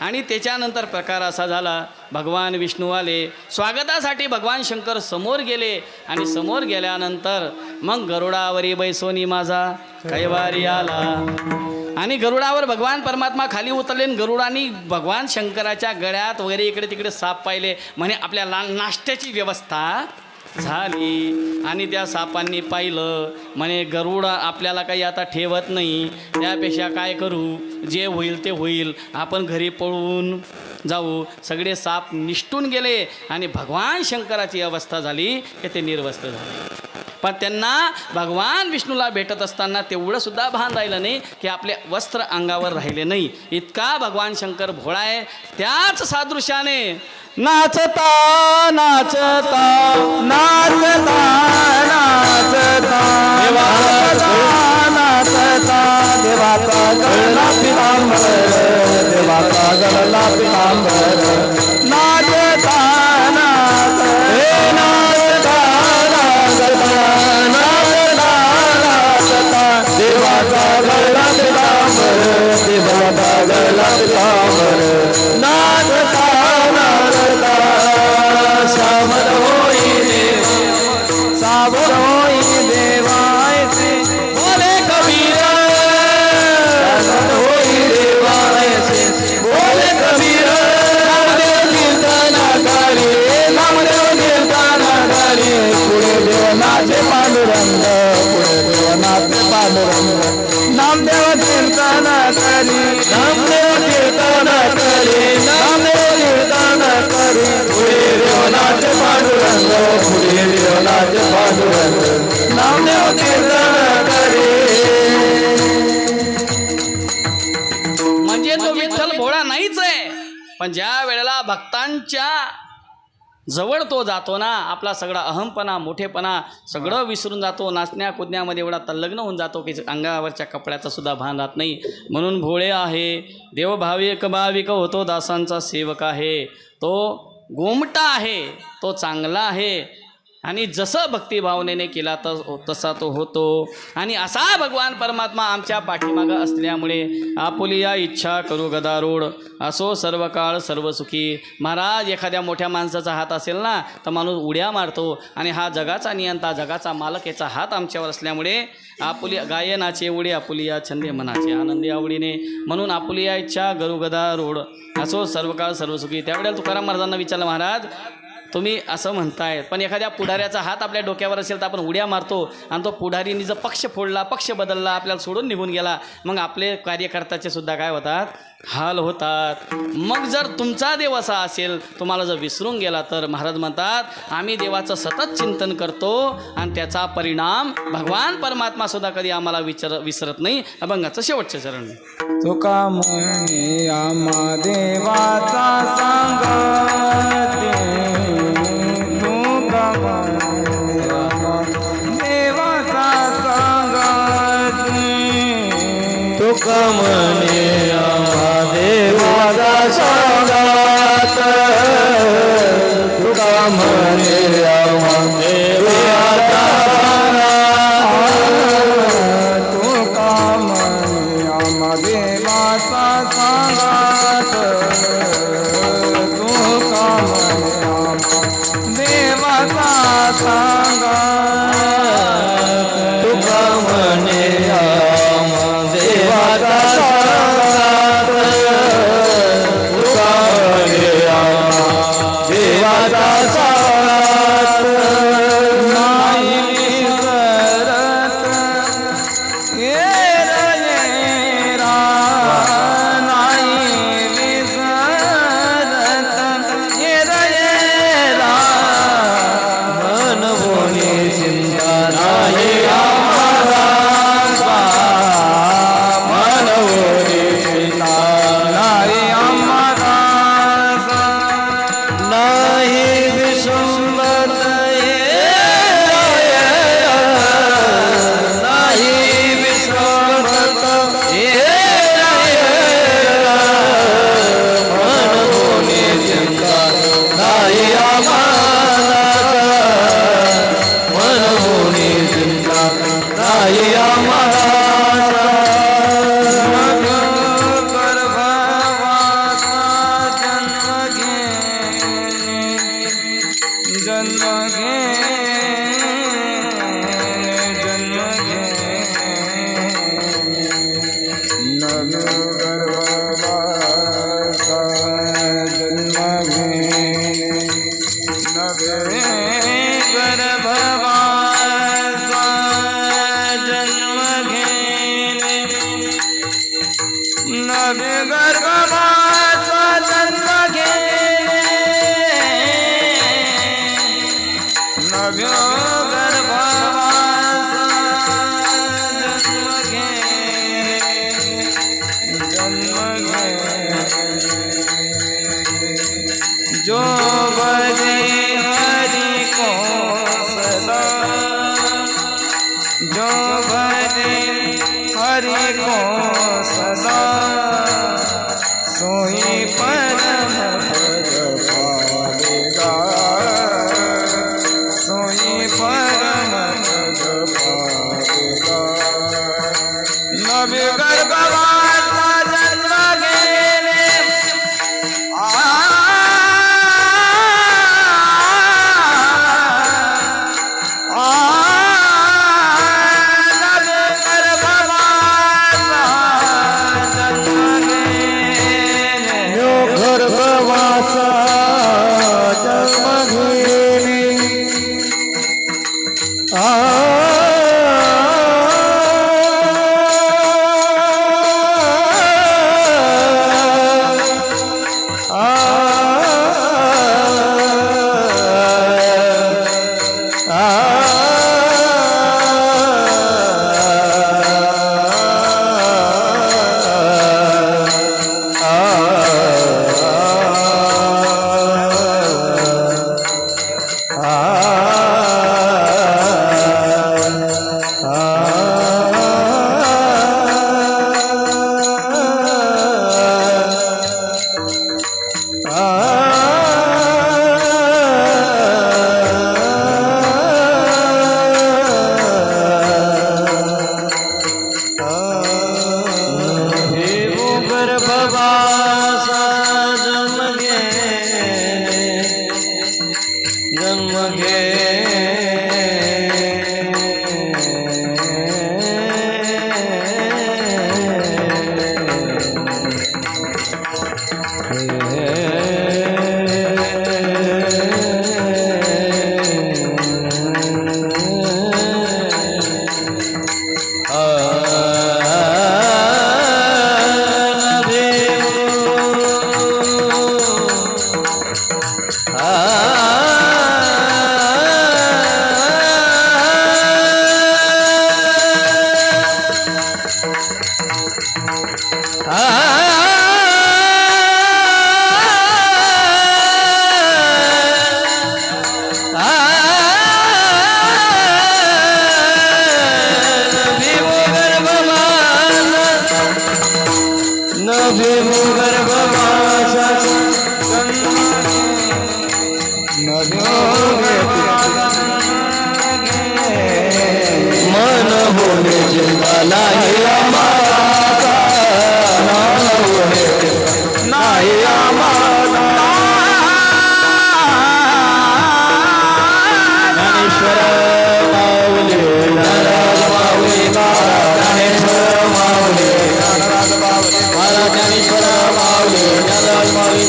आणि त्याच्यानंतर प्रकार असा झाला, भगवान विष्णू आले स्वागतासाठी. भगवान शंकर समोर गेले आणि समोर गेल्यानंतर मग गरुडावरी बैसोनी माझा कैवारी आला. आणि गरुडावर भगवान परमात्मा खाली उतरले आणि गरुडाने भगवान शंकराच्या गळ्यात वगैरे इकडे तिकडे साप पाहिले म्हणे आपल्या नाश्त्याची व्यवस्था झाली. आणि त्या सापांनी पाहिलं म्हणे गरुड आपल्याला काही आता ठेवत नाही, त्यापेक्षा काय करू, जे होईल ते होईल, आपण घरी पळून जाऊ. सगळे साप निष्ठून गेले आणि भगवान शंकराची अवस्था झाली की ते निर्वस्त्र झाले. पण त्यांना भगवान विष्णूला भेटत असताना तेवढं सुद्धा भान राहिलं नाही की आपले वस्त्र अंगावर राहिले नाही. इतका भगवान शंकर भोळा आहे. त्याच सादृश्याने नाचता नाचता नाचता नाचता नाचता देवाचा गळला पितांबर, देवाचा गळला पितांबर. नाचता नाचता नाचता नाचता नाचता देवाचा गळला पितांबर, देवाचा गळला पितांबर. नाचता सावर होई देवायचे बोले कबीर, सावर होई देवायचे बोले कबीर. नामदेव कीर्तनाकारी, नामदेव कीर्तनाकारी, पुढे देवनाचे पांडुरंग, पुढे देवनाचे पांडुरंग. नामदेव कीर्तनाकारी, नामदेव कीर्तनाकारी, नामदेव कीर्तनाकारी, पुढे देवनाचे पांडुरंग, पुढे देवनाचे पांडुरंग. नामदेव कीर्तनाकारी. म्हणजे तो विठ्ठल भोळा नाहीच आहे, पण ज्या वेळेला भक्तांच्या जवळ तो जातो ना, आपला सगळा अहमपणा मोठेपणा सगळं विसरून जातो. नाचण्या कुदण्यामध्ये एवढा तल्लग्न होऊन जातो की अंगावरच्या कपड्याचं सुद्धा भान राहत नाही. म्हणून भोळे आहे, देवभाविक भाविक होतो, दासांचा सेवक आहे. तो गोमटा आहे, तो चांगला आहे. आणि जसं भक्तिभावनेने केला तसा तो होतो. आणि असा भगवान परमात्मा आमच्या पाठीमागं असल्यामुळे आपुली या इच्छा करू गदारूढ, असो सर्व काळ सर्व सुखी. महाराज, एखाद्या मोठ्या माणसाचा हात असेल ना तर माणूस उड्या मारतो. आणि हा जगाचा नियंता, जगाचा मालक, याचा हात आमच्यावर असल्यामुळे आपुली गायनाचे उडे, आपुली या छंदे मनाचे आनंदी आवडीने. म्हणून आपुली या इच्छा गरू गदारूढ, असो सर्व काळ सर्व सुखी. त्यावेळेला तुकाराम महाराजांना विचारलं, महाराज तुम्ही असं म्हणताय, पण एखाद्या पुढाऱ्याचा हात आपल्या डोक्यावर असेल तर आपण उड्या मारतो. आणि तो पुढारीने जर पक्ष फोडला, पक्ष बदलला, आपल्याला सोडून निघून गेला, मग आपले कार्यकर्त्याचे सुद्धा काय होतात, हाल होतात. मग जर तुमचा देव असा असेल, तुम्हाला जर विसरून गेला, तर महाराज म्हणतात आम्ही देवाचं सतत चिंतन करतो आणि त्याचा परिणाम भगवान परमात्मा सुद्धा कधी आम्हाला विसरत नाही. अभंगाचं शेवटचं चरण. तुका म्हणे आम्हा देवाचा सांगते, तुका म्हणे आम्हा देवाचा सांगते, तुका म्हणे आम्हा देवाचा सांगत, तुका म्हणे आम्हा देवाचा देवाचा सांगत, तुका म्हणे देवाचा सांगत, तुका म्हणे देवाचा सांगत. सोई परम पद पावेगा सोई परम पद पावेगा नवी गर्भवासा जन्म घेणे गर्भवासा जन्म घेणे मन होणे जिंदाला नाही आम्हाला ज्ञानेश्वर माऊली ज्ञानराज माऊली ज्ञानेश्वर माऊली ज्ञानराज माऊली महाराज ज्ञानेश्वर माऊली ज्ञानराज माऊली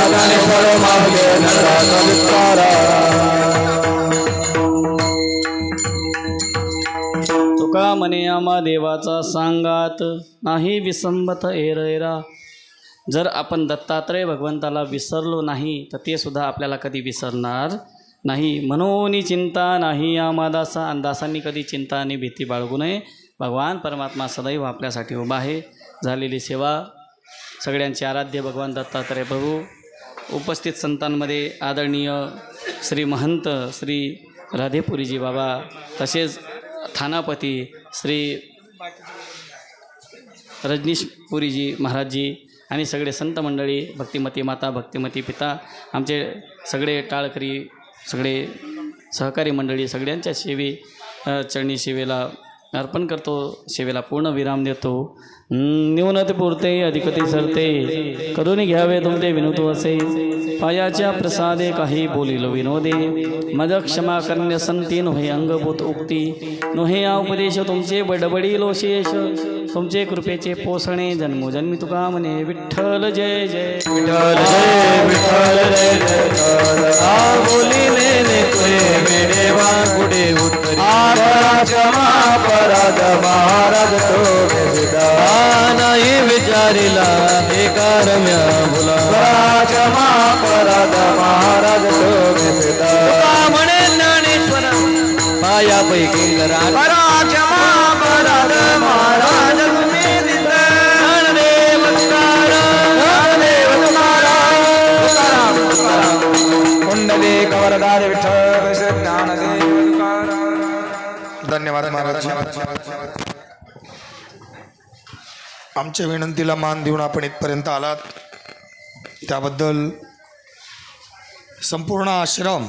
ज्ञानेश्वर माऊली ज्ञानराज विस्तारा तुका म्हणे आम्हा देवाचा सांगात नाही विसंबत एरैरा. जर आपण दत्तात्रय भगवंताला विसरलो नाही तर ते सुद्धा आपल्याला कधी विसरणार नाही. मनोनी चिंता नाही आम्हा दासा. आणि दासांनी कधी चिंता आणि भीती बाळगू नये. भगवान परमात्मा सदैव आपल्यासाठी उभा आहे. झालेली सेवा सगळ्यांचे आराध्य भगवान दत्तात्रय प्रभू, उपस्थित संतांमध्ये आदरणीय श्री महंत श्री राधेपुरीजी बाबा, तसेच थानापती श्री रजनीशपुरीजी महाराजजी आणि सगळे संत मंडळी, भक्तिमती माता, भक्तिमती पिता, आमचे सगळे टाळकरी, सगळे सहकारी मंडळी, सगळ्यांच्या चरणी सेवेला अर्पण करतो. सेवेला पूर्ण विराम देतो. न्यूनते पुरते अधिकते सरते करून घ्यावे तुमते विनोतो असे. पायाच्या प्रसादे काही बोलिलो विनोदे. मद क्षमा करण्य संती नोहे अंगभूत उक्ती. नोहे या उपदेश तुमचे बडबडीलो शेष. तुमचे कृपेचे पोसणे जन्मोजन्मी तुका म्हणे विठ्ठल जय जय विठ्ठल जय विठ्ठल जय जय बोलिले तुझे मेरे वाकुडे उत्तरी अपराध महाराज तो नाही विचारिला एका रम्या मुला. अपराध महाराज तो म्हणे ज्ञानेश्वर पायापैकी करा अपराध महाराज कुंडली कवरदार विठ्ठल ज्ञानदेव. धन्यवाद महाराज. आमच्या विनंतीला मान देऊन आपण इथपर्यंत आलात. त्याबद्दल संपूर्ण आश्रम